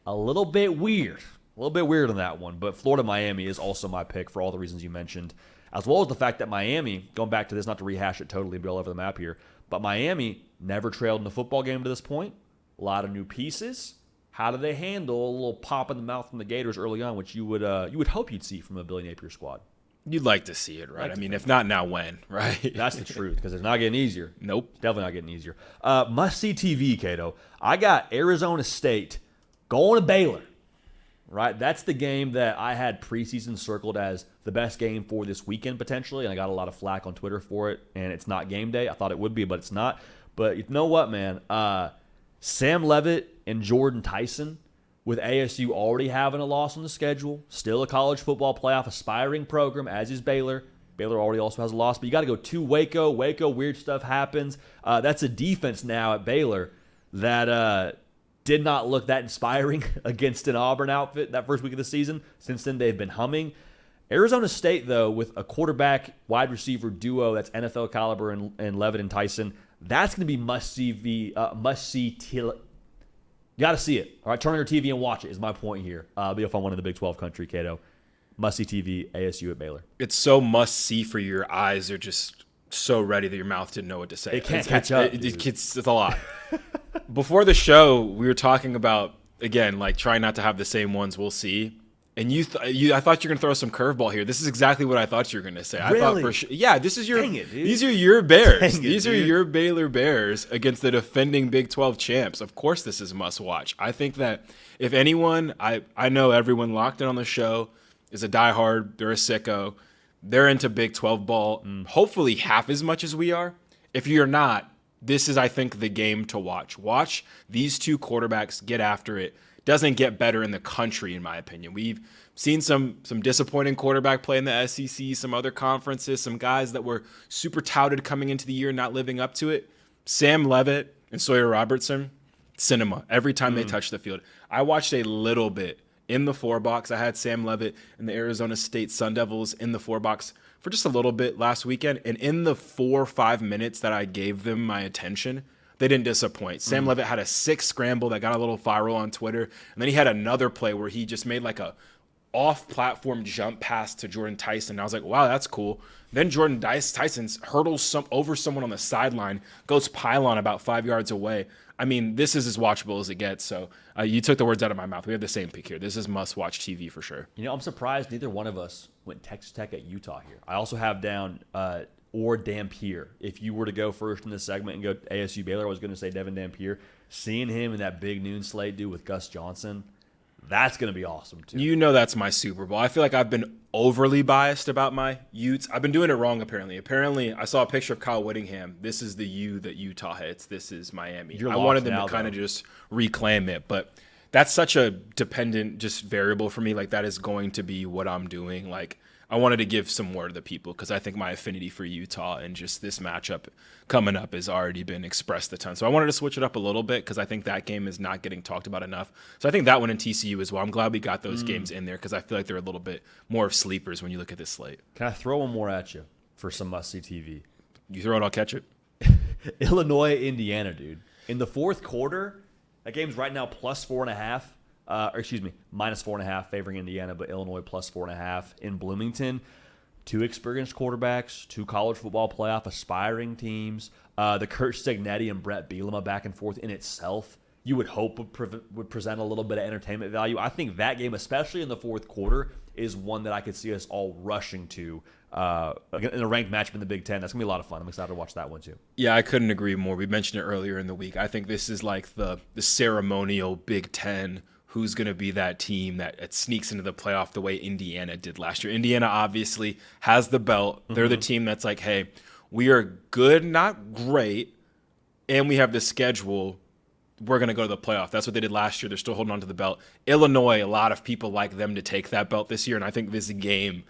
a little bit weird. A little bit weird on that one. But Florida, Miami is also my pick for all the reasons you mentioned, as well as the fact that Miami, going back to this, not to rehash it totally, be all over the map here, but Miami never trailed in a football game to this point. A lot of new pieces. How do they handle a little pop in the mouth from the Gators early on, which you would hope you'd see from a Billy Napier squad? You'd like to see it, right? I mean, if not now, when, right? That's the truth, because it's not getting easier. Nope. Definitely not getting easier. Must-see TV, Cato. I got Arizona State going to Baylor. Right, that's the game that I had preseason circled as the best game for this weekend potentially, and I got a lot of flack on Twitter for it. And it's not game day. I thought it would be, but it's not. But you know what, man? Sam Leavitt and Jordan Tyson, with ASU already having a loss on the schedule, still a college football playoff aspiring program, as is Baylor. Baylor already also has a loss, but you got to go to Waco. Waco, weird stuff happens. That's a defense now at Baylor that did not look that inspiring against an Auburn outfit that first week of the season. Since then, they've been humming. Arizona State, though, with a quarterback wide receiver duo that's NFL caliber and Leavitt and Tyson, that's going to be must-see. You got to see it. All right, turn on your TV and watch it is my point here. Be a fun one in the Big 12 country, Cato. Must-see TV, ASU at Baylor. It's so must-see for your eyes. They're just so ready that your mouth didn't know what to say. It can't catch up. It's a lot. Before the show, we were talking about, again, like trying not to have the same ones we'll see. And I thought you were going to throw some curveball here. This is exactly what I thought you were going to say. Really? I thought for sure. Yeah, this is your. Dang it, dude. These are your Bears. Dang it, these are dude. your Baylor Bears against the defending Big 12 champs. Of course, this is must watch. I think that if anyone, I know everyone locked in on the show is a diehard. They're a sicko. They're into Big 12 ball. Hopefully, half as much as we are. If you're not, this is, I think, the game to watch. Watch these two quarterbacks get after it. Doesn't get better in the country, in my opinion. We've seen some disappointing quarterback play in the SEC, some other conferences, some guys that were super touted coming into the year not living up to it. Sam Leavitt and Sawyer Robertson, cinema every time they touch the field. I watched a little bit in the 4-box. I had Sam Leavitt and the Arizona State Sun Devils in the 4-box for just a little bit last weekend. And in the 4 or 5 minutes that I gave them my attention, they didn't disappoint. Sam Leavitt had a 6 scramble that got a little viral on Twitter. And then he had another play where he just made like a off-platform jump pass to Jordan Tyson. I was like, wow, that's cool. Then Jordan Tyson hurdles over someone on the sideline, goes pylon about 5 yards away. I mean, this is as watchable as it gets. So you took the words out of my mouth. We have the same pick here. This is must-watch TV for sure. You know, I'm surprised neither one of us went Texas Tech at Utah here. I also have down or Dampier. If you were to go first in this segment and go ASU Baylor, I was going to say Devin Dampier. Seeing him in that big noon slate, dude, with Gus Johnson, that's going to be awesome, too. You know that's my Super Bowl. I feel like I've been overly biased about my Utes. I've been doing it wrong, apparently. Apparently, I saw a picture of Kyle Whittingham. This is the U that Utah hits. This is Miami. I wanted them to kind of just reclaim it, but that's such a dependent just variable for me. Like, that is going to be what I'm doing. Like, I wanted to give some more to the people because I think my affinity for Utah and just this matchup coming up has already been expressed a ton. So I wanted to switch it up a little bit because I think that game is not getting talked about enough. So I think that one in TCU as well. I'm glad we got those games in there because I feel like they're a little bit more of sleepers when you look at this slate. Can I throw one more at you for some must-see TV? You throw it, I'll catch it. Illinois, Indiana, dude. In the fourth quarter, that game's right now plus 4.5. Minus 4.5 favoring Indiana, but Illinois plus 4.5 in Bloomington. Two experienced quarterbacks, two college football playoff aspiring teams. The Kurt Stignetti and Brett Bielema back and forth in itself, you would hope would present a little bit of entertainment value. I think that game, especially in the fourth quarter, is one that I could see us all rushing to in a ranked matchup in the Big Ten. That's going to be a lot of fun. I'm excited to watch that one too. Yeah, I couldn't agree more. We mentioned it earlier in the week. I think this is like the ceremonial Big Ten. Who's going to be that team that sneaks into the playoff the way Indiana did last year? Indiana obviously has the belt. They're the team that's like, hey, we are good, not great, and we have the schedule. We're going to go to the playoff. That's what they did last year. They're still holding on to the belt. Illinois, a lot of people like them to take that belt this year, and I think this game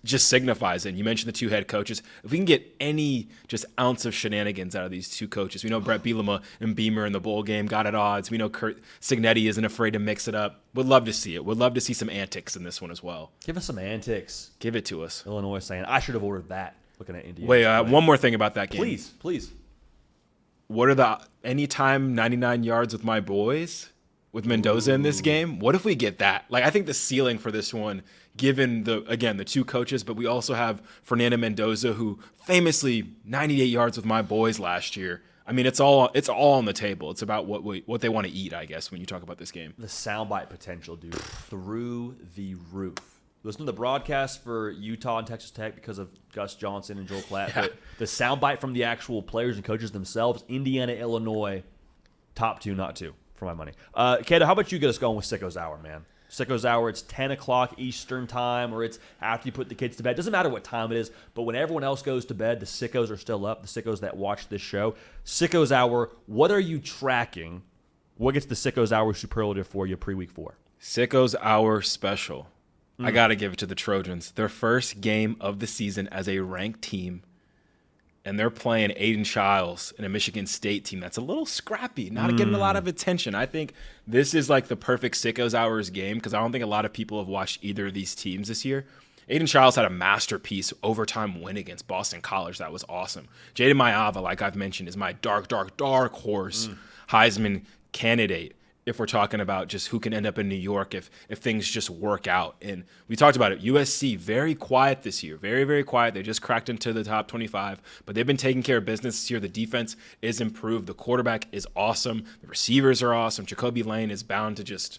just signifies it. And you mentioned the two head coaches. If we can get any just ounce of shenanigans out of these two coaches, we know Brett Bielema and Beamer in the bowl game got at odds. We know Kurt Stignetti isn't afraid to mix it up. Would love to see it. Would love to see some antics in this one as well. Give us some antics. Give it to us. Illinois saying, I should have ordered that, looking at Indiana. Wait, one more thing about that game. Please. What are the anytime 99 yards with my boys with Mendoza in this game? What if we get that? Like, I think the ceiling for this one, given the two coaches, but we also have Fernando Mendoza, who famously 98 yards with my boys last year. I mean, it's all on the table. It's about what they want to eat, I guess, when you talk about this game. The soundbite potential, dude, through the roof. Listen to the broadcast for Utah and Texas Tech because of Gus Johnson and Joel Klatt. Yeah. But the soundbite from the actual players and coaches themselves, Indiana, Illinois, top two, not two, for my money. Kato, how about you get us going with Sicko's Hour, man? Sicko's Hour, it's 10 o'clock Eastern time, or it's after you put the kids to bed. Doesn't matter what time it is, but when everyone else goes to bed, the sickos are still up, the sickos that watch this show. Sicko's Hour, what are you tracking? What gets the Sicko's Hour superlative for you pre-week 4? Sicko's Hour special. I got to give it to the Trojans. Their first game of the season as a ranked team, and they're playing Aiden Childs in a Michigan State team that's a little scrappy, not getting a lot of attention. I think this is like the perfect Sicko's Hours game because I don't think a lot of people have watched either of these teams this year. Aiden Childs had a masterpiece overtime win against Boston College. That was awesome. Jaden Mayava, like I've mentioned, is my dark horse Heisman candidate. If we're talking about just who can end up in New York if things just work out. And we talked about it. USC, very quiet this year. Very, very quiet. They just cracked into the top 25. But they've been taking care of business this year. The defense is improved. The quarterback is awesome. The receivers are awesome. Jacoby Lane is bound to just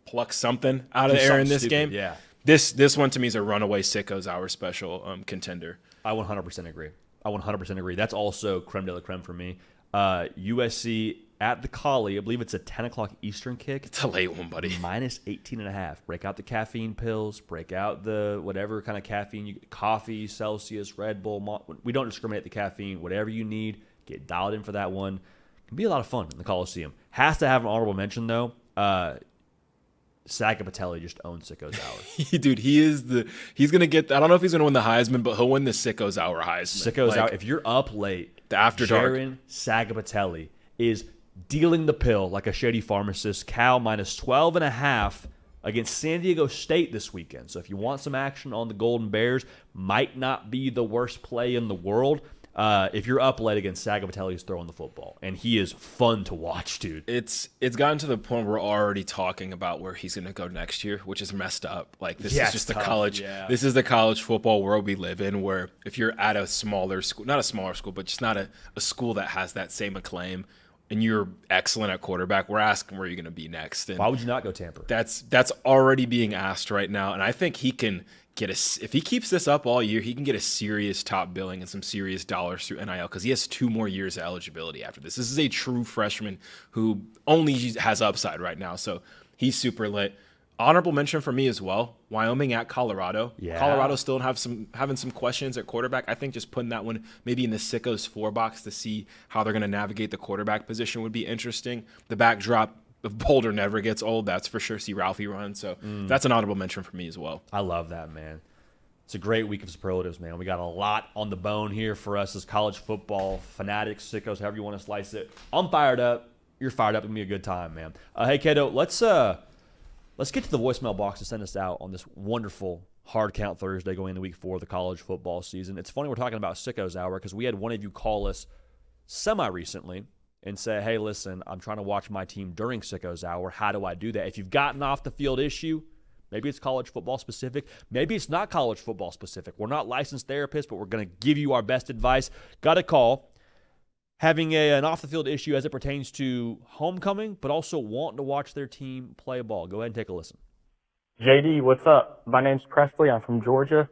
pluck something out of the air in this game. Yeah. This one to me is a runaway Sicko's Hour special contender. I 100% agree. That's also creme de la creme for me. USC at the Collie, I believe it's a 10 o'clock Eastern kick. It's a late one, buddy. Minus 18.5. Break out the caffeine pills. Break out the whatever kind of caffeine. Coffee, Celsius, Red Bull. We don't discriminate the caffeine. Whatever you need, get dialed in for that one. It can be a lot of fun in the Coliseum. Has to have an honorable mention, though. Sagapatelli just owns Sicko's Hour. Dude, he's going to get, I don't know if he's going to win the Heisman, but he'll win the Sicko's Hour Heisman. Sicko's Hour. If you're up late, the After Dark. Jaron Sagapatelli is dealing the pill like a shady pharmacist. Cal minus 12.5 against San Diego State this weekend. So if you want some action on the Golden Bears, might not be the worst play in the world. If you're up late against Sagapatelli, he's throwing the football, and he is fun to watch, dude. It's gotten to the point where we're already talking about where he's going to go next year, which is messed up. Like this is just the college. Yeah. This is the college football world we live in, where if you're at a smaller school, not a smaller school, but just not a school that has that same acclaim, and you're excellent at quarterback, we're asking where you're going to be next. And why would you not go Tampa? That's already being asked right now, and I think he can get if he keeps this up all year, he can get a serious top billing and some serious dollars through NIL because he has 2 more years of eligibility after this. This is a true freshman who only has upside right now, so he's super lit. Honorable mention for me as well, Wyoming at Colorado. Yeah. Colorado still having some questions at quarterback. I think just putting that one maybe in the Sickos 4 box to see how they're going to navigate the quarterback position would be interesting. The backdrop of Boulder never gets old, that's for sure. See Ralphie run, so that's an honorable mention for me as well. I love that, man. It's a great week of superlatives, man. We got a lot on the bone here for us as college football fanatics, sickos, however you want to slice it. I'm fired up. You're fired up. It's going to be a good time, man. Hey, Cato, let's get to the voicemail box to send us out on this wonderful Hard Count Thursday going into week 4 of the college football season. It's funny we're talking about Sickos Hour because we had one of you call us semi-recently and say, hey, listen, I'm trying to watch my team during Sickos Hour. How do I do that? If you've got an off-the-field issue, maybe it's college football specific. Maybe it's not college football specific. We're not licensed therapists, but we're going to give you our best advice. Got a call. Having an off-the-field issue as it pertains to homecoming, but also wanting to watch their team play ball. Go ahead and take a listen. JD, what's up? My name's Presley. I'm from Georgia.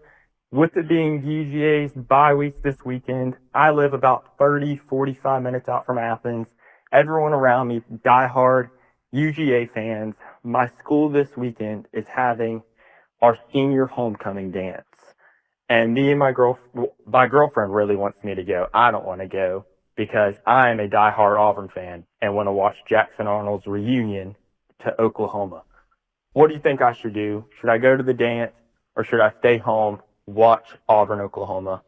With it being UGA's bye weeks this weekend, I live about 45 minutes out from Athens. Everyone around me, diehard UGA fans. My school this weekend is having our senior homecoming dance. And me and my girlfriend really wants me to go. I don't want to go because I am a diehard Auburn fan and want to watch Jackson Arnold's reunion to Oklahoma. What do you think I should do? Should I go to the dance or should I stay home, watch Auburn, Oklahoma?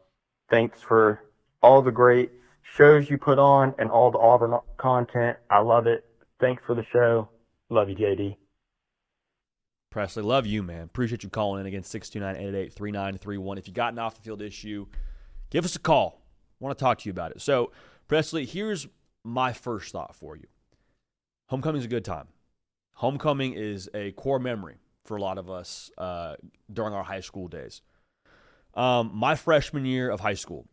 Thanks for all the great shows you put on and all the Auburn content. I love it. Thanks for the show. Love you, JD. Presley, love you, man. Appreciate you calling in again, 629-888-3931. If you got an off-the-field issue, give us a call. I want to talk to you about it. So, Presley, here's my first thought for you. Homecoming's a good time. Homecoming is a core memory for a lot of us during our high school days. My freshman year of high school,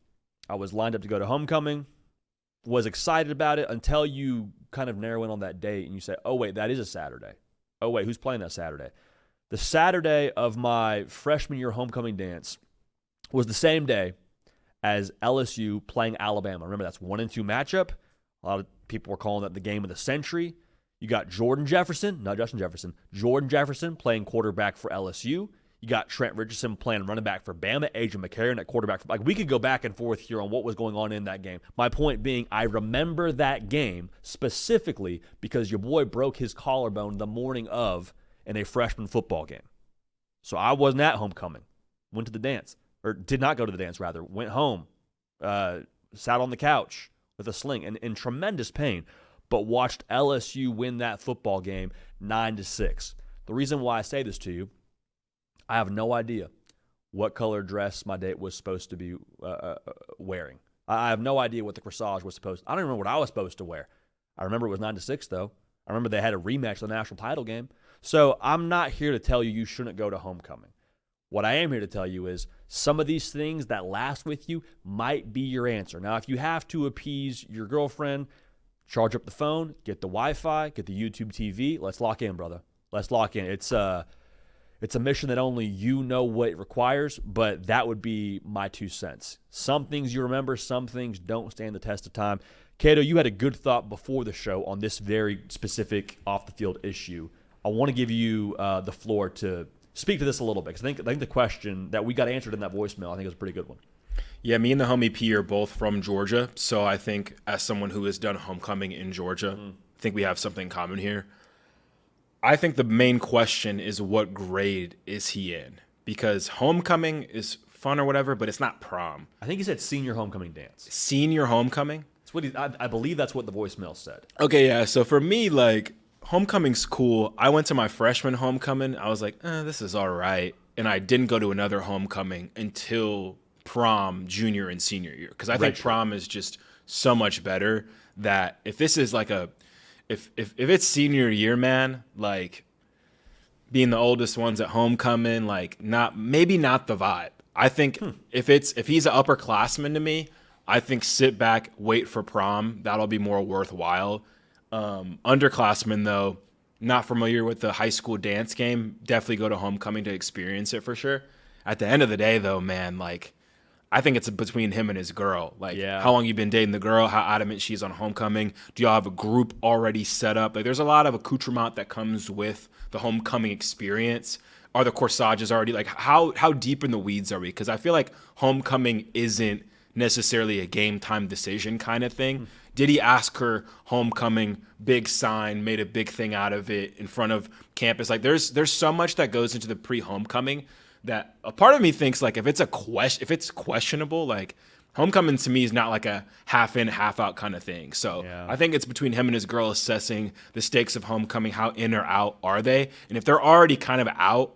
I was lined up to go to homecoming, was excited about it until you kind of narrow in on that date and you say, oh, wait, that is a Saturday. Oh, wait, who's playing that Saturday? The Saturday of my freshman year homecoming dance was the same day as LSU playing Alabama. Remember, that's 1-2 matchup. A lot of people were calling that the game of the century. You got Jordan Jefferson, not Justin Jefferson, Jordan Jefferson playing quarterback for LSU. You got Trent Richardson playing running back for Bama, Adrian McCarron at quarterback. Like, we could go back and forth here on what was going on in that game. My point being, I remember that game specifically because your boy broke his collarbone the morning of in a freshman football game. So I wasn't at homecoming. Went to the dance, or did not go to the dance, rather. Went home, sat on the couch with a sling and in tremendous pain, but watched LSU win that football game 9-6. The reason why I say this to you, I have no idea what color dress my date was supposed to be wearing. I have no idea what the corsage was supposed to. I don't remember what I was supposed to wear. I remember it was 9-6, though. I remember they had a rematch of the national title game. So I'm not here to tell you shouldn't go to homecoming. What I am here to tell you is some of these things that last with you might be your answer. Now, if you have to appease your girlfriend, charge up the phone, get the Wi-Fi, get the YouTube TV. Let's lock in, brother. Let's lock in. It's a mission that only you know what it requires, but that would be my 2 cents. Some things you remember, some things don't stand the test of time. Cato, you had a good thought before the show on this very specific off-the-field issue. I want to give you the floor to speak to this a little bit, because I think the question that we got answered in that voicemail, I think is a pretty good one. Yeah, me and the homie P are both from Georgia, so I think as someone who has done homecoming in Georgia, I think we have something in common here. I think the main question is what grade is he in? Because homecoming is fun or whatever, but it's not prom. I think he said senior homecoming dance. Senior homecoming? That's what I believe that's what the voicemail said. Okay, yeah. So for me, like, homecoming's cool. I went to my freshman homecoming. I was like, this is all right. And I didn't go to another homecoming until prom, junior and senior year. Because I think prom is just so much better that if this is like if it's senior year, man, like being the oldest ones at homecoming, like maybe not the vibe. I think if he's an upperclassman to me, I think sit back, wait for prom. That'll be more worthwhile. Underclassmen, though, not familiar with the high school dance game, definitely go to homecoming to experience it for sure. At the end of the day, though, man, like, I think it's between him and his girl. Like, how long you been dating the girl, how adamant she's on homecoming. Do y'all have a group already set up? Like, there's a lot of accoutrement that comes with the homecoming experience. Are the corsages already, like, how deep in the weeds are we? Because I feel like homecoming isn't necessarily a game time decision kind of thing. Did he ask her homecoming, big sign, made a big thing out of it in front of campus? Like, there's so much that goes into the pre-homecoming that a part of me thinks like if it's questionable, like homecoming to me is not like a half in, half out kind of thing. So I think it's between him and his girl assessing the stakes of homecoming, how in or out are they? And if they're already kind of out,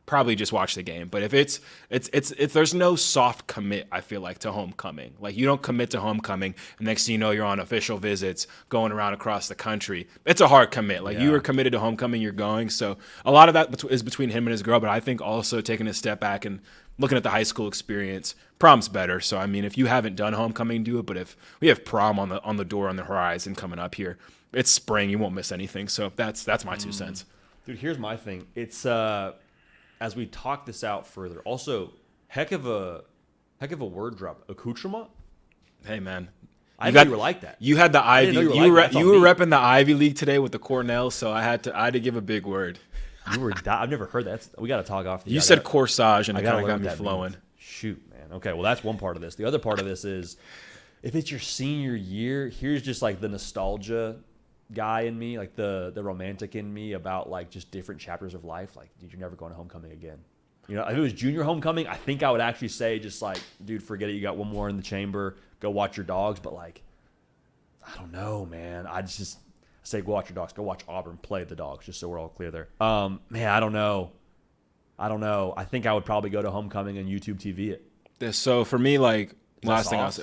probably just watch the game. But if there's no soft commit, I feel like, to homecoming. Like you don't commit to homecoming, and next thing you know, you're on official visits going around across the country. It's a hard commit. Like you were committed to homecoming, you're going. So a lot of that is between him and his girl. But I think also taking a step back and looking at the high school experience, prom's better. So I mean, if you haven't done homecoming, do it. But if we have prom on the door on the horizon coming up here, it's spring. You won't miss anything. So that's my 2 cents. Dude, here's my thing. It's as we talk this out further, also heck of a word drop. Accoutrement? Hey man, I thought you were like that. You had the Ivy. You were repping the Ivy League today with the Cornell, so I had to give a big word. I've never heard that. We got to talk off the. You said corsage, and it kind of got me flowing. Means. Shoot, man. Okay, well that's one part of this. The other part of this is, if it's your senior year, here's just like the nostalgia guy in me, like the romantic in me about like just different chapters of life. Like, dude, you're never going to homecoming again. You know, if it was junior homecoming, I think I would actually say just like, dude, forget it. You got one more in the chamber. Go watch your dogs. But like, I don't know, man. I just say go watch your dogs. Go watch Auburn play the dogs, just so we're all clear there. Man, I don't know. I think I would probably go to homecoming and YouTube TV it. So for me, like last thing I'll say.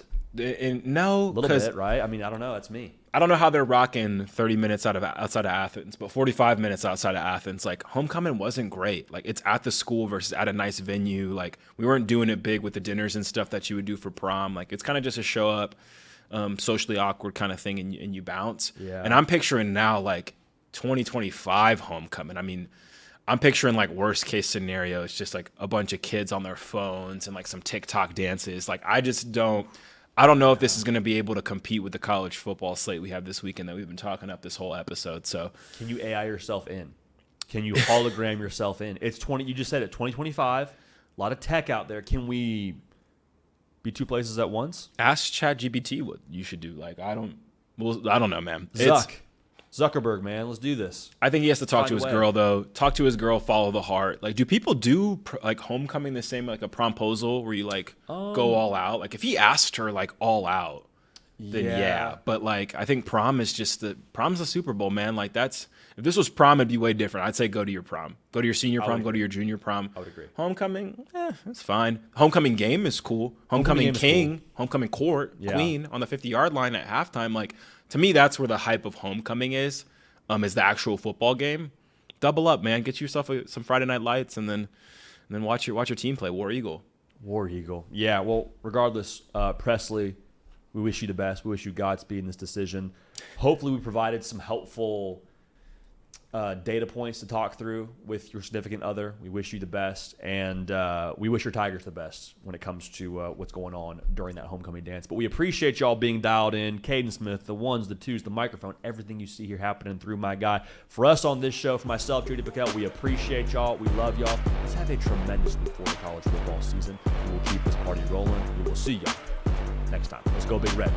No, a little bit, right? I mean, I don't know. That's me. I don't know how they're rocking 30 minutes outside of Athens, but 45 minutes outside of Athens. Like homecoming wasn't great. Like it's at the school versus at a nice venue. Like we weren't doing it big with the dinners and stuff that you would do for prom. Like it's kind of just a show up, socially awkward kind of thing, and you bounce. Yeah. And I'm picturing now like 2025 homecoming. I mean, I'm picturing like worst case scenario. It's just like a bunch of kids on their phones and like some TikTok dances. Like I don't know if this is going to be able to compete with the college football slate we have this weekend that we've been talking up this whole episode. So, can you AI yourself in? Can you hologram yourself in? It's 20. You just said it. 2025. A lot of tech out there. Can we be two places at once? Ask ChatGPT what you should do. Like I don't know, man. Zuckerberg, man, let's do this. I think he has to talk to his girl, though. Talk to his girl, follow the heart. Like, do people do, like, homecoming the same, like, a promposal where you, like, go all out? Like, if he asked her, like, all out, then yeah. But, like, I think prom's the Super Bowl, man. Like, if this was prom, it'd be way different. I'd say go to your prom. Go to your senior prom. Go to your junior prom. I would agree. Homecoming, that's fine. Homecoming game is cool. Homecoming king, homecoming court, queen on the 50-yard line at halftime. Like, to me, that's where the hype of homecoming is the actual football game. Double up, man. Get yourself some Friday Night Lights, and then watch your team play. War Eagle. Yeah. Well, regardless, Presley, we wish you the best. We wish you Godspeed in this decision. Hopefully, we provided some helpful data points to talk through with your significant other. We wish you the best, and we wish your Tigers the best when it comes to what's going on during that homecoming dance. But we appreciate y'all being dialed in. Caden Smith, the ones, the twos, the microphone, everything you see here happening through my guy. For us on this show, for myself, Judy PicKell, we appreciate y'all. We love y'all. Let's have a tremendous week for the college football season. We will keep this party rolling. We will see y'all next time. Let's go Big Red.